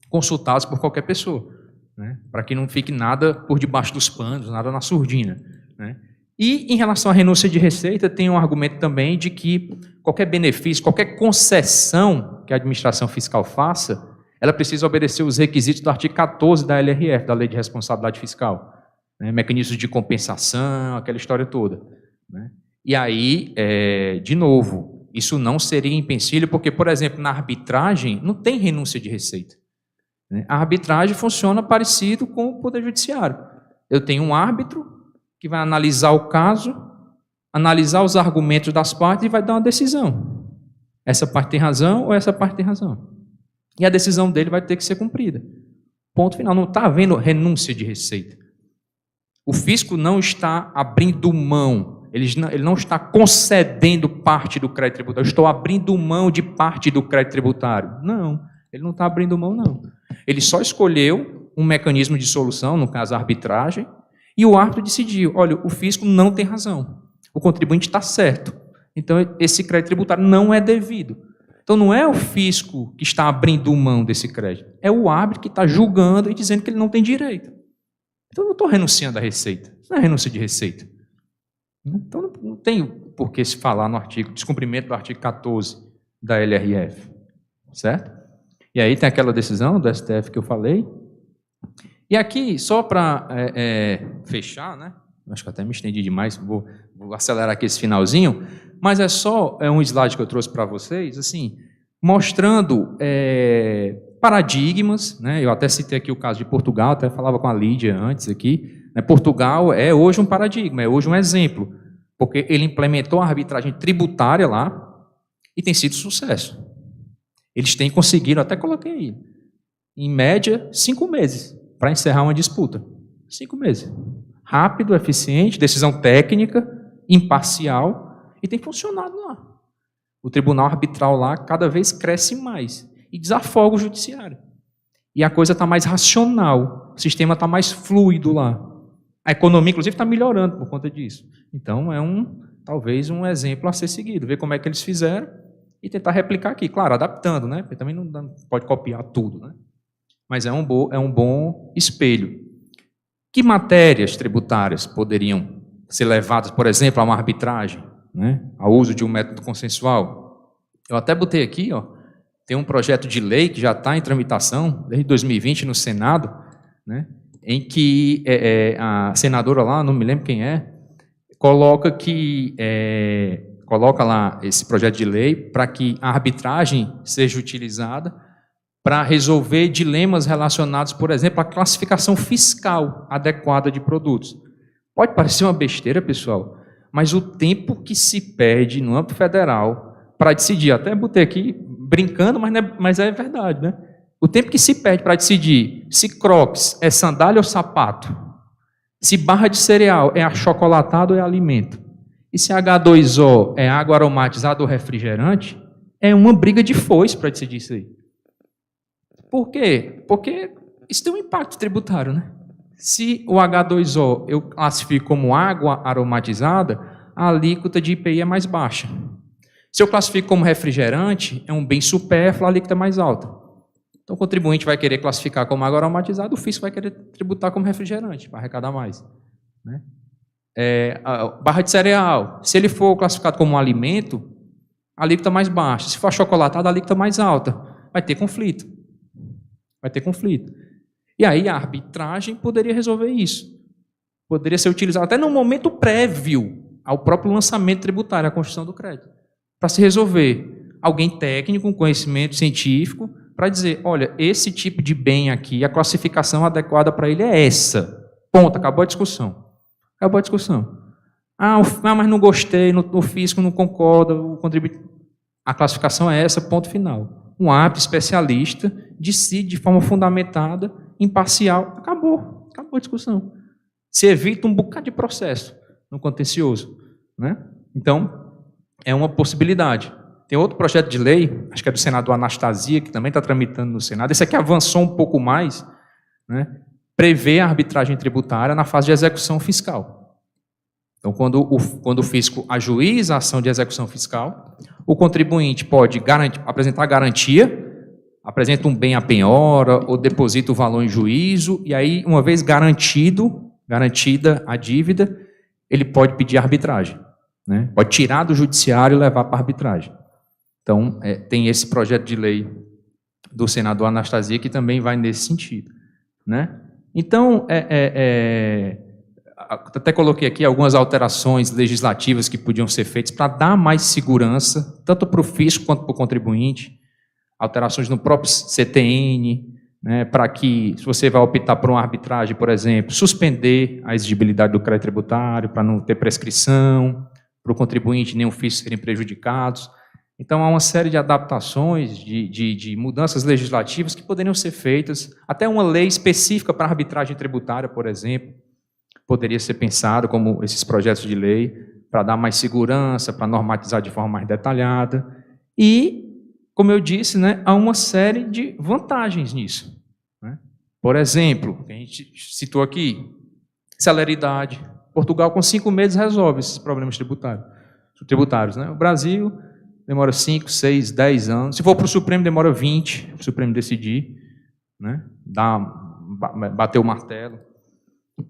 consultados por qualquer pessoa, né? Para que não fique nada por debaixo dos panos, nada na surdina. Né? E, em relação à renúncia de receita, tem um argumento também de que qualquer benefício, qualquer concessão que a administração fiscal faça, ela precisa obedecer os requisitos do artigo 14 da LRF, da Lei de Responsabilidade Fiscal. Né? Mecanismos de compensação, aquela história toda. Né? E aí, de novo, isso não seria empecilho, porque, por exemplo, na arbitragem não tem renúncia de receita. Né? A arbitragem funciona parecido com o Poder Judiciário. Eu tenho um árbitro que vai analisar o caso, analisar os argumentos das partes e vai dar uma decisão. Essa parte tem razão ou essa parte tem razão. E a decisão dele vai ter que ser cumprida. Ponto final. Não está havendo renúncia de receita. O fisco não está abrindo mão, ele não está concedendo parte do crédito tributário. Eu estou abrindo mão de parte do crédito tributário. Não, ele não está abrindo mão, não. Ele só escolheu um mecanismo de solução, no caso a arbitragem, e o árbitro decidiu, olha, o fisco não tem razão, o contribuinte está certo, então esse crédito tributário não é devido. Então não é o fisco que está abrindo mão desse crédito, é o árbitro que está julgando e dizendo que ele não tem direito. Então eu não estou renunciando à receita, isso não é renúncia de receita. Então não tem por que se falar no artigo, descumprimento do artigo 14 da LRF, certo? E aí tem aquela decisão do STF que eu falei. E aqui, só para fechar, né? Acho que até me estendi demais, vou acelerar aqui esse finalzinho, mas é só um slide que eu trouxe para vocês, assim, mostrando paradigmas, né? Eu até citei aqui o caso de Portugal, até falava com a Lídia antes aqui, né? Portugal é hoje um paradigma, é hoje um exemplo, porque ele implementou a arbitragem tributária lá e tem sido sucesso. Eles têm conseguido, até coloquei aí, em média, 5 meses para encerrar uma disputa. 5 meses. Rápido, eficiente, decisão técnica, imparcial, e tem funcionado lá. O tribunal arbitral lá cada vez cresce mais e desafoga o judiciário. E a coisa está mais racional, o sistema está mais fluido lá. A economia, inclusive, está melhorando por conta disso. Então, talvez um exemplo a ser seguido, ver como é que eles fizeram e tentar replicar aqui. Claro, adaptando, né? Porque também não pode copiar tudo, né? Mas é um bom espelho. Que matérias tributárias poderiam ser levadas, por exemplo, a uma arbitragem, né? Ao uso de um método consensual? Eu até botei aqui, ó, tem um projeto de lei que já está em tramitação, desde 2020 no Senado, né? Em que a senadora lá, não me lembro quem é, coloca lá esse projeto de lei para que a arbitragem seja utilizada para resolver dilemas relacionados, por exemplo, à classificação fiscal adequada de produtos. Pode parecer uma besteira, pessoal, mas o tempo que se perde no âmbito federal para decidir, até botei aqui brincando, mas é verdade, né? O tempo que se perde para decidir se Crocs é sandália ou sapato, se barra de cereal é achocolatado ou é alimento, e se H2O é água aromatizada ou refrigerante, é uma briga de foice para decidir isso aí. Por quê? Porque isso tem um impacto tributário, né? Se o H2O eu classifico como água aromatizada, a alíquota de IPI é mais baixa. Se eu classifico como refrigerante, é um bem supérfluo, a alíquota é mais alta. Então, o contribuinte vai querer classificar como água aromatizada, o fisco vai querer tributar como refrigerante, para arrecadar mais. Né? A barra de cereal, se ele for classificado como um alimento, a alíquota mais baixa. Se for achocolatado, a alíquota mais alta. Vai ter conflito. E aí a arbitragem poderia resolver isso. Poderia ser utilizada até no momento prévio ao próprio lançamento tributário, à construção do crédito, para se resolver. Alguém técnico, com conhecimento científico, para dizer, olha, esse tipo de bem aqui, a classificação adequada para ele é essa. Ponto, acabou a discussão. Mas não gostei, o fisco não concorda, o contribuinte... A classificação é essa, ponto final. Um árbitro especialista decide de forma fundamentada, imparcial, acabou a discussão. Se evita um bocado de processo no contencioso. Né? Então, é uma possibilidade. Tem outro projeto de lei, acho que é do senador Anastasia, que também está tramitando no Senado. Esse aqui avançou um pouco mais, né? Prevê a arbitragem tributária na fase de execução fiscal. Então, quando o fisco ajuiza a ação de execução fiscal, o contribuinte pode apresentar garantia, apresenta um bem à penhora ou deposita o valor em juízo, e aí, uma vez garantida a dívida, ele pode pedir arbitragem. Né? Pode tirar do judiciário e levar para a arbitragem. Então, tem esse projeto de lei do senador Anastasia que também vai nesse sentido. Né? Então, até coloquei aqui algumas alterações legislativas que podiam ser feitas para dar mais segurança, tanto para o fisco quanto para o contribuinte, alterações no próprio CTN, né, para que, se você vai optar por uma arbitragem, por exemplo, suspender a exigibilidade do crédito tributário, para não ter prescrição, para o contribuinte nem o fisco serem prejudicados. Então, há uma série de adaptações, de mudanças legislativas que poderiam ser feitas, até uma lei específica para arbitragem tributária, por exemplo, poderia ser pensado como esses projetos de lei, para dar mais segurança, para normatizar de forma mais detalhada. E, como eu disse, né, há uma série de vantagens nisso. Né? Por exemplo, que a gente citou aqui, celeridade. Portugal, com 5 meses, resolve esses problemas tributários. Né? O Brasil demora 5, 6, 10 anos. Se for para o Supremo, demora 20, para o Supremo decidir, né? Bater o martelo.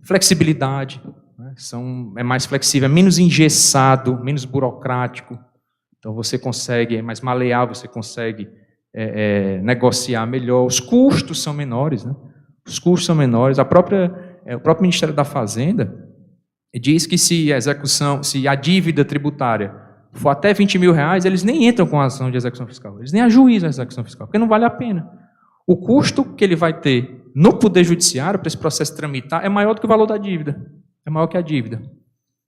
Flexibilidade, né? É mais flexível, é menos engessado, menos burocrático. Então, você consegue, é mais maleável, você consegue negociar melhor. Os custos são menores. Né? Os custos são menores. O próprio Ministério da Fazenda diz que se a dívida tributária for até R$20.000, eles nem entram com a ação de execução fiscal, eles nem ajuizam a execução fiscal, porque não vale a pena. O custo que ele vai ter no Poder Judiciário para esse processo tramitar é maior do que o valor da dívida, é maior que a dívida.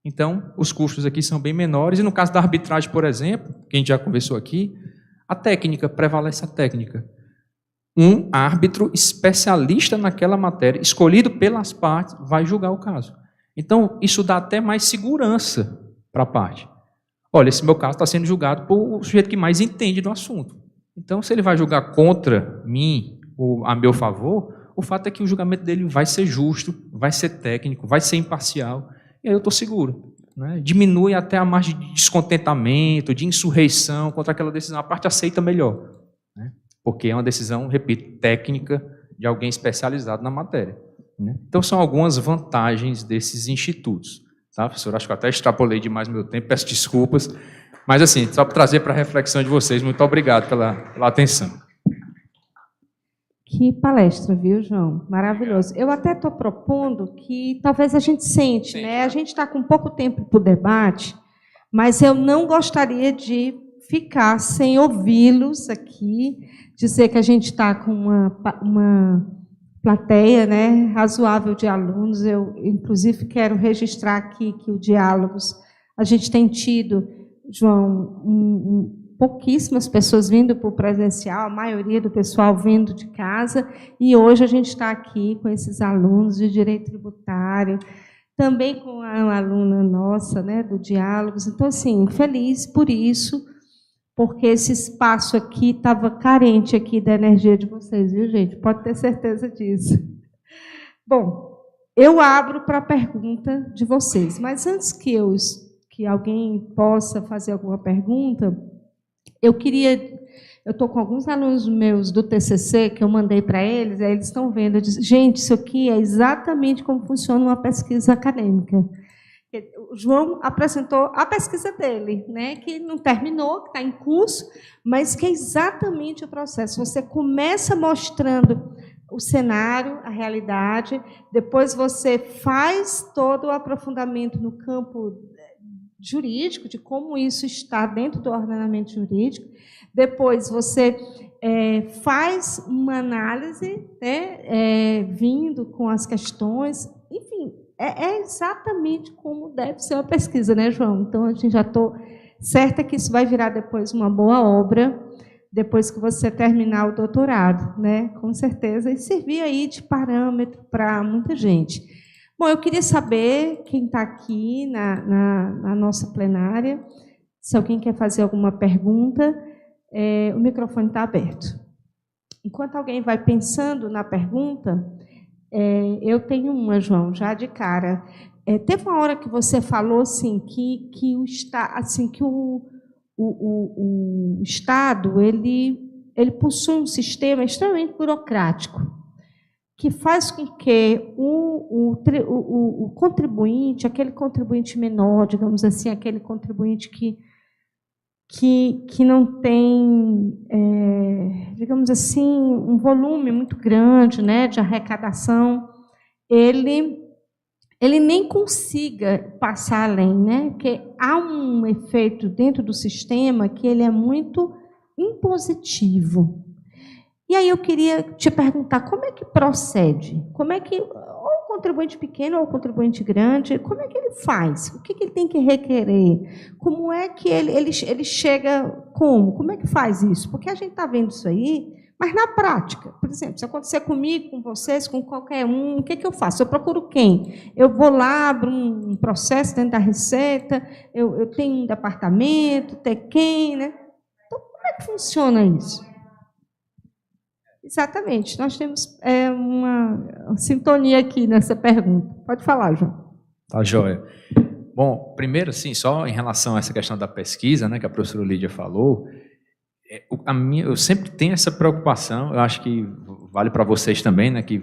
Então, os custos aqui são bem menores, e no caso da arbitragem, por exemplo, que a gente já conversou aqui, a técnica, prevalece a técnica. Um árbitro especialista naquela matéria, escolhido pelas partes, vai julgar o caso. Então, isso dá até mais segurança para a parte. Olha, esse meu caso está sendo julgado por o sujeito que mais entende do assunto. Então, se ele vai julgar contra mim ou a meu favor, o fato é que o julgamento dele vai ser justo, vai ser técnico, vai ser imparcial, e aí eu estou seguro. Né? Diminui até a margem de descontentamento, de insurreição contra aquela decisão. A parte aceita melhor, né? Porque é uma decisão, repito, técnica de alguém especializado na matéria. Né? Então, são algumas vantagens desses institutos. Tá, professor? Acho que eu até extrapolei demais meu tempo, peço desculpas. Mas, assim, só para trazer para a reflexão de vocês, muito obrigado pela atenção. Que palestra, viu, João? Maravilhoso. Eu até estou propondo que talvez a gente sente, né? A gente está com pouco tempo para o debate, mas eu não gostaria de ficar sem ouvi-los aqui, dizer que a gente está com uma plateia, né, razoável de alunos. Eu, inclusive, quero registrar aqui que o Diálogos, a gente tem tido, João, pouquíssimas pessoas vindo para o presencial, a maioria do pessoal vindo de casa, e hoje a gente está aqui com esses alunos de Direito Tributário, também com a aluna nossa, né, do Diálogos. Então, assim, feliz por isso, porque esse espaço aqui estava carente aqui da energia de vocês, viu, gente? Pode ter certeza disso. Bom, eu abro para a pergunta de vocês, mas antes que alguém possa fazer alguma pergunta, eu estou com alguns alunos meus do TCC, que eu mandei para eles, aí eles estão vendo, eu disse, gente, isso aqui é exatamente como funciona uma pesquisa acadêmica. O João apresentou a pesquisa dele, né, que não terminou, que está em curso, mas que é exatamente o processo. Você começa mostrando o cenário, a realidade, depois você faz todo o aprofundamento no campo jurídico, de como isso está dentro do ordenamento jurídico, depois você faz uma análise, né, vindo com as questões, enfim, é exatamente como deve ser uma pesquisa, né, João? Então, a gente já estou certa que isso vai virar depois uma boa obra, depois que você terminar o doutorado, né? Com certeza, e servir aí de parâmetro para muita gente. Bom, eu queria saber quem está aqui na nossa plenária, se alguém quer fazer alguma pergunta, o microfone está aberto. Enquanto alguém vai pensando na pergunta, eu tenho uma, João, já de cara. Teve uma hora que você falou assim, que o Estado ele possui um sistema extremamente burocrático, que faz com que o contribuinte, aquele contribuinte menor, digamos assim, aquele contribuinte que não tem, digamos assim, um volume muito grande, né, de arrecadação, ele nem consiga passar além, né, porque há um efeito dentro do sistema que ele é muito impositivo. E aí eu queria te perguntar, como é que procede? Como é que, ou o contribuinte pequeno ou o contribuinte grande, como é que ele faz? O que ele tem que requerer? Como é que ele chega, como é que faz isso? Porque a gente está vendo isso aí, mas na prática, por exemplo, se acontecer comigo, com vocês, com qualquer um, o que eu faço? Eu procuro quem? Eu vou lá, abro um processo dentro da Receita, eu tenho um departamento, tem quem, né? Então, como é que funciona isso? Exatamente, nós temos uma sintonia aqui nessa pergunta. Pode falar, João. Tá, joia. Bom, primeiro, sim, só em relação a essa questão da pesquisa, né, que a professora Lídia falou, eu sempre tenho essa preocupação, eu acho que vale para vocês também, né, que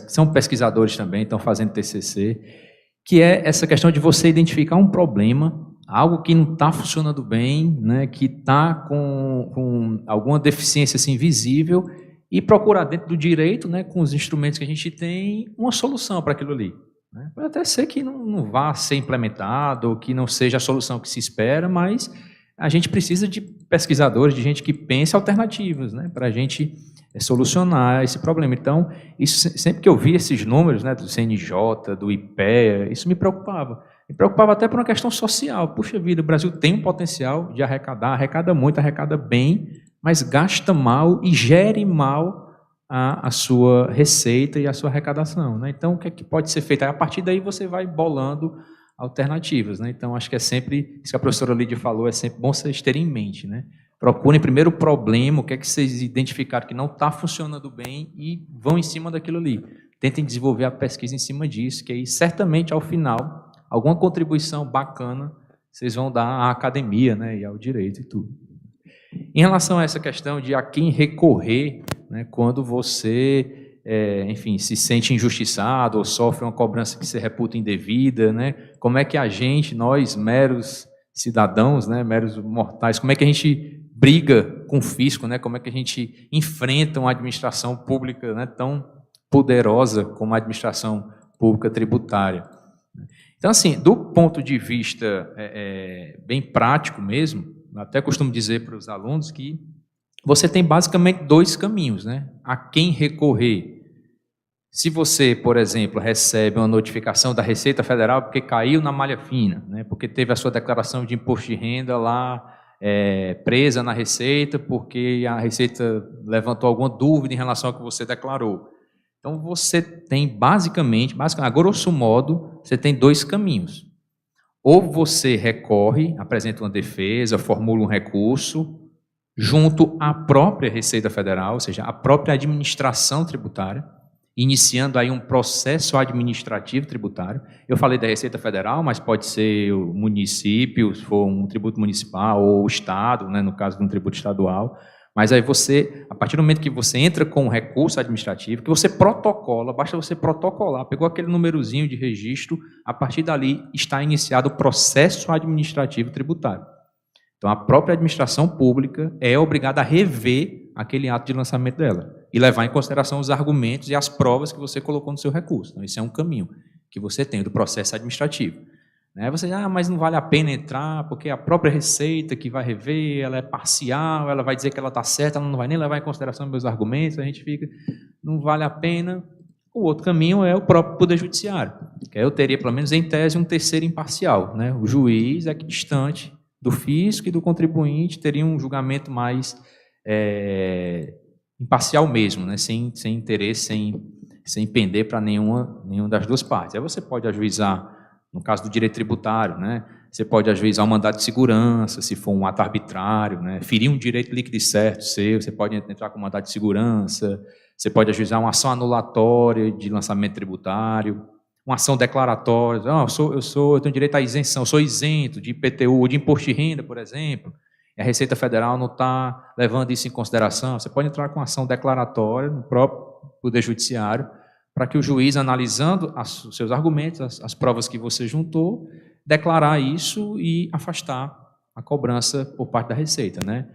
são pesquisadores também, estão fazendo TCC, que é essa questão de você identificar um problema, algo que não está funcionando bem, né, que está com alguma deficiência assim, visível, e procurar dentro do direito, né, com os instrumentos que a gente tem, uma solução para aquilo ali. Né? Pode até ser que não vá ser implementado, ou que não seja a solução que se espera, mas a gente precisa de pesquisadores, de gente que pense alternativas, né, para a gente solucionar esse problema. Então, isso, sempre que eu vi esses números, né, do CNJ, do IPEA, isso me preocupava. Me preocupava até por uma questão social. Puxa vida, o Brasil tem um potencial de arrecada muito, arrecada bem, mas gasta mal e gere mal a sua receita e a sua arrecadação. Né? Então, o que é que pode ser feito? Aí, a partir daí, você vai bolando alternativas, né? Então, acho que é sempre, isso que a professora Lídia falou, é sempre bom vocês terem em mente, né? Procurem primeiro o problema, o que é que vocês identificaram que não está funcionando bem e vão em cima daquilo ali. Tentem desenvolver a pesquisa em cima disso, que aí certamente ao final, alguma contribuição bacana vocês vão dar à academia, né, e ao direito e tudo. Em relação a essa questão de a quem recorrer, né, quando você, enfim, se sente injustiçado ou sofre uma cobrança que se reputa indevida, né, como é que a gente, nós meros cidadãos, né, meros mortais, como é que a gente briga com o fisco, né, como é que a gente enfrenta uma administração pública, né, tão poderosa como a administração pública tributária. Então, assim, do ponto de vista bem prático mesmo, até costumo dizer para os alunos que você tem basicamente dois caminhos, né? A quem recorrer. Se você, por exemplo, recebe uma notificação da Receita Federal porque caiu na malha fina, né? Porque teve a sua declaração de imposto de renda lá presa na Receita, porque a Receita levantou alguma dúvida em relação ao que você declarou. Então, você tem basicamente, a grosso modo, você tem dois caminhos. Ou você recorre, apresenta uma defesa, formula um recurso, junto à própria Receita Federal, ou seja, à própria administração tributária, iniciando aí um processo administrativo tributário. Eu falei da Receita Federal, mas pode ser o município, se for um tributo municipal, ou o Estado, né, no caso de um tributo estadual. Mas aí você, a partir do momento que você entra com um recurso administrativo, que você protocola, basta você protocolar, pegou aquele númerozinho de registro, a partir dali está iniciado o processo administrativo tributário. Então, a própria administração pública é obrigada a rever aquele ato de lançamento dela e levar em consideração os argumentos e as provas que você colocou no seu recurso. Então, esse é um caminho que você tem do processo administrativo. Você diz, mas não vale a pena entrar, porque a própria Receita que vai rever, ela é parcial, ela vai dizer que ela está certa, ela não vai nem levar em consideração meus argumentos, a gente fica, não vale a pena. O outro caminho é o próprio Poder Judiciário, que eu teria, pelo menos em tese, um terceiro imparcial. Né? O juiz é distante do fisco e do contribuinte, teria um julgamento mais imparcial mesmo, né? sem interesse, sem pender para nenhuma das duas partes. Aí você pode ajuizar, no caso do direito tributário, né, você pode ajuizar um mandado de segurança, se for um ato arbitrário, né, ferir um direito líquido e certo seu, você pode entrar com um mandado de segurança, você pode ajuizar uma ação anulatória de lançamento tributário, uma ação declaratória, eu tenho direito à isenção, eu sou isento de IPTU ou de imposto de renda, por exemplo, e a Receita Federal não está levando isso em consideração, você pode entrar com ação declaratória no próprio Poder Judiciário, para que o juiz, analisando os seus argumentos, as provas que você juntou, declarar isso e afastar a cobrança por parte da Receita, né?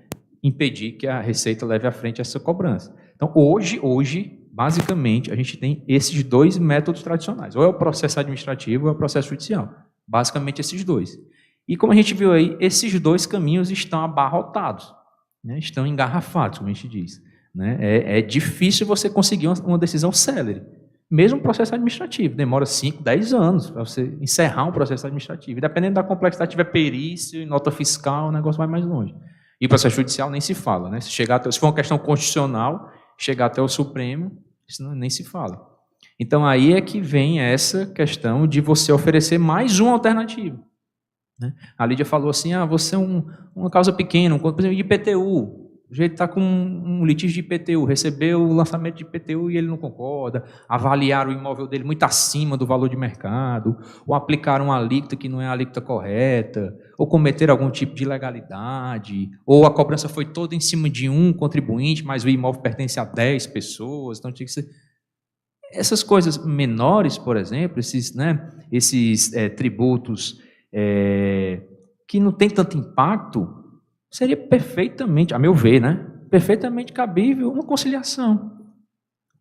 Impedir que a Receita leve à frente essa cobrança. Então, hoje, basicamente, a gente tem esses dois métodos tradicionais. Ou é o processo administrativo ou é o processo judicial. Basicamente, esses dois. E como a gente viu aí, esses dois caminhos estão abarrotados, né? Estão engarrafados, como a gente diz. Né? É difícil você conseguir uma decisão célere. Mesmo o processo administrativo, demora 5, 10 anos para você encerrar um processo administrativo. E dependendo da complexidade, tiver perícia e nota fiscal, o negócio vai mais longe. E o processo judicial nem se fala. Né? Se for uma questão constitucional, chegar até o Supremo, isso nem se fala. Então, aí é que vem essa questão de você oferecer mais uma alternativa. Né? A Lídia falou assim, você é uma causa pequena, por exemplo, de IPTU. O jeito está com um litígio de IPTU, recebeu o lançamento de IPTU e ele não concorda, avaliaram o imóvel dele muito acima do valor de mercado, ou aplicaram uma alíquota que não é a alíquota correta, ou cometeram algum tipo de ilegalidade, ou a cobrança foi toda em cima de um contribuinte, mas o imóvel pertence a 10 pessoas, então tinha que ser... Essas coisas menores, por exemplo, esses tributos que não têm tanto impacto, seria perfeitamente, a meu ver, né, perfeitamente cabível uma conciliação.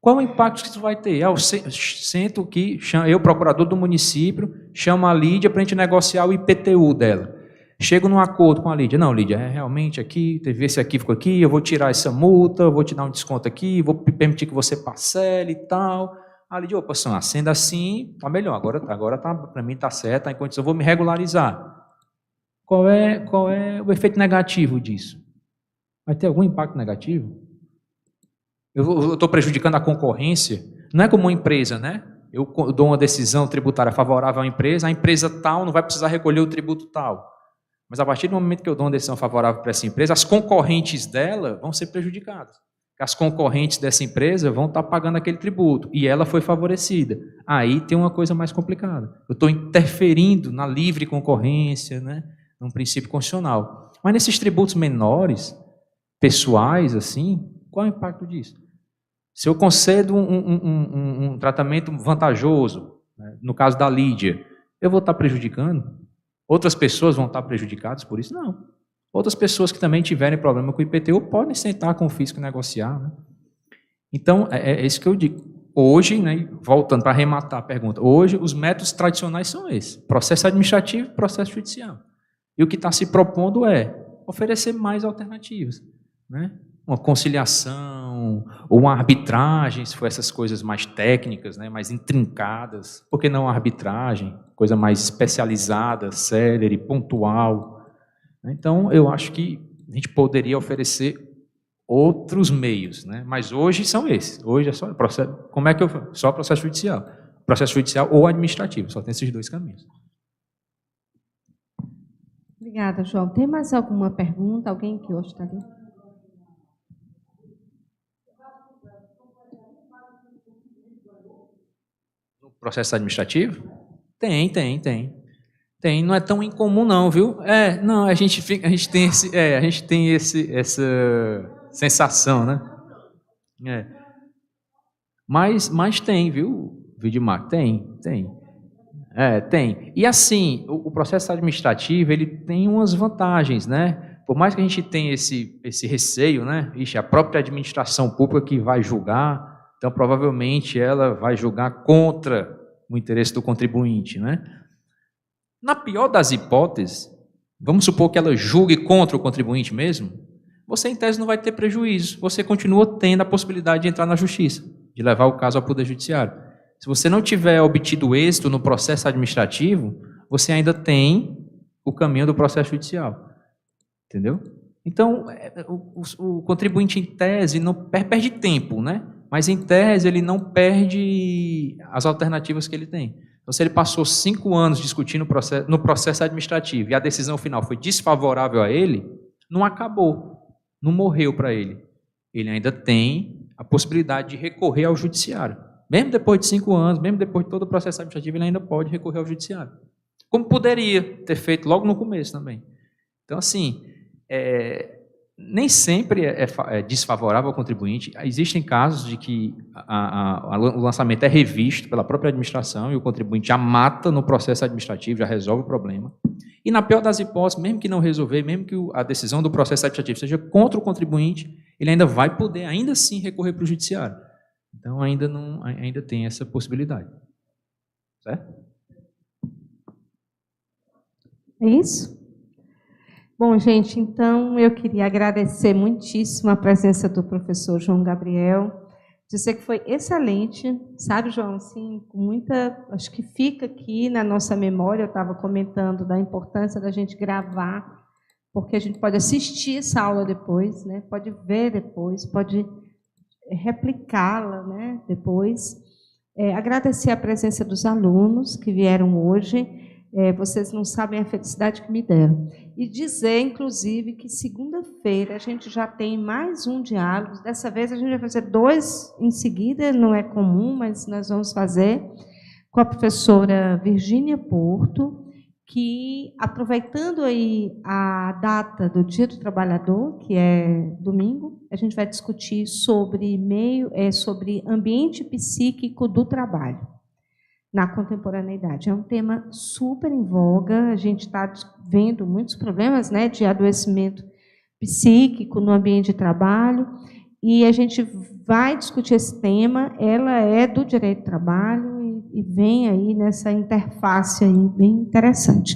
Qual é o impacto que isso vai ter? Eu sento que, eu, procurador do município, chamo a Lídia para a gente negociar o IPTU dela. Chego num acordo com a Lídia. Não, Lídia, realmente aqui, teve esse equívoco aqui, eu vou tirar essa multa, vou te dar um desconto aqui, vou permitir que você parcele e tal. A Lídia, opa, sendo assim, está melhor, agora tá, para mim está certo, tá em condição, eu vou me regularizar. Qual é o efeito negativo disso? Vai ter algum impacto negativo? Eu estou prejudicando a concorrência? Não é como uma empresa, né? Eu dou uma decisão tributária favorável à empresa, a empresa tal não vai precisar recolher o tributo tal. Mas a partir do momento que eu dou uma decisão favorável para essa empresa, as concorrentes dela vão ser prejudicadas. As concorrentes dessa empresa vão estar pagando aquele tributo e ela foi favorecida. Aí tem uma coisa mais complicada. Eu estou interferindo na livre concorrência, né, num princípio constitucional. Mas nesses tributos menores, pessoais, assim, qual é o impacto disso? Se eu concedo um tratamento vantajoso, né, no caso da Lídia, eu vou estar prejudicando? Outras pessoas vão estar prejudicadas por isso? Não. Outras pessoas que também tiverem problema com o IPTU podem sentar com o fisco e negociar. Né? Então, é isso que eu digo. Hoje, né, voltando para arrematar a pergunta, hoje os métodos tradicionais são esses: processo administrativo e processo judicial. E o que está se propondo é oferecer mais alternativas. Né? Uma conciliação, ou uma arbitragem, se for essas coisas mais técnicas, né, mais intrincadas. Por que não a arbitragem? Coisa mais especializada, célere, pontual. Então, eu acho que a gente poderia oferecer outros meios, né? Mas hoje são esses. Hoje é só processo. Como é que eu faço? Só processo judicial. Processo judicial ou administrativo, só tem esses dois caminhos. Obrigada, João. Tem mais alguma pergunta? Alguém que hoje está ali? No processo administrativo? Tem. Não é tão incomum não, viu? Não, a gente tem essa sensação, né? Mas tem, viu, Vidmar? Tem. Tem. E assim, o processo administrativo, ele tem umas vantagens, né? Por mais que a gente tenha esse receio, né? A própria administração pública que vai julgar, então provavelmente ela vai julgar contra o interesse do contribuinte, né? Na pior das hipóteses, vamos supor que ela julgue contra o contribuinte mesmo, você em tese não vai ter prejuízo, você continua tendo a possibilidade de entrar na justiça, de levar o caso ao Poder Judiciário. Se você não tiver obtido êxito no processo administrativo, você ainda tem o caminho do processo judicial. Entendeu? Então, o contribuinte em tese não perde tempo, né? Mas em tese ele não perde as alternativas que ele tem. Então, se ele passou 5 anos discutindo no processo administrativo e a decisão final foi desfavorável a ele, não acabou, não morreu para ele. Ele ainda tem a possibilidade de recorrer ao judiciário. Mesmo depois de 5 anos, mesmo depois de todo o processo administrativo, ele ainda pode recorrer ao judiciário. Como poderia ter feito logo no começo também. Então, assim, nem sempre é desfavorável ao contribuinte. Existem casos de que o lançamento é revisto pela própria administração e o contribuinte já mata no processo administrativo, já resolve o problema. E na pior das hipóteses, mesmo que não resolver, mesmo que a decisão do processo administrativo seja contra o contribuinte, ele ainda vai poder, ainda assim, recorrer para o judiciário. Então, ainda tem essa possibilidade. Certo? É isso? Bom, gente, então eu queria agradecer muitíssimo a presença do professor João Gabriel, dizer que foi excelente, sabe, João, assim, com muita, acho que fica aqui na nossa memória, eu estava comentando da importância da gente gravar, porque a gente pode assistir essa aula depois, né, pode ver depois, pode replicá-la, né, depois. Agradecer a presença dos alunos que vieram hoje, vocês não sabem a felicidade que me deram. E dizer, inclusive, que segunda-feira a gente já tem mais um diálogo. Dessa vez a gente vai fazer 2 em seguida, não é comum, mas nós vamos fazer com a professora Virgínia Porto, que, aproveitando aí a data do Dia do Trabalhador, que é domingo, a gente vai discutir sobre ambiente psíquico do trabalho na contemporaneidade. É um tema super em voga, a gente está vendo muitos problemas, né, de adoecimento psíquico no ambiente de trabalho, e a gente vai discutir esse tema, ela é do direito do trabalho e vem aí nessa interface aí bem interessante.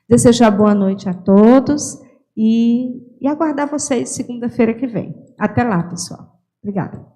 Desejar boa noite a todos e aguardar vocês segunda-feira que vem. Até lá, pessoal. Obrigada.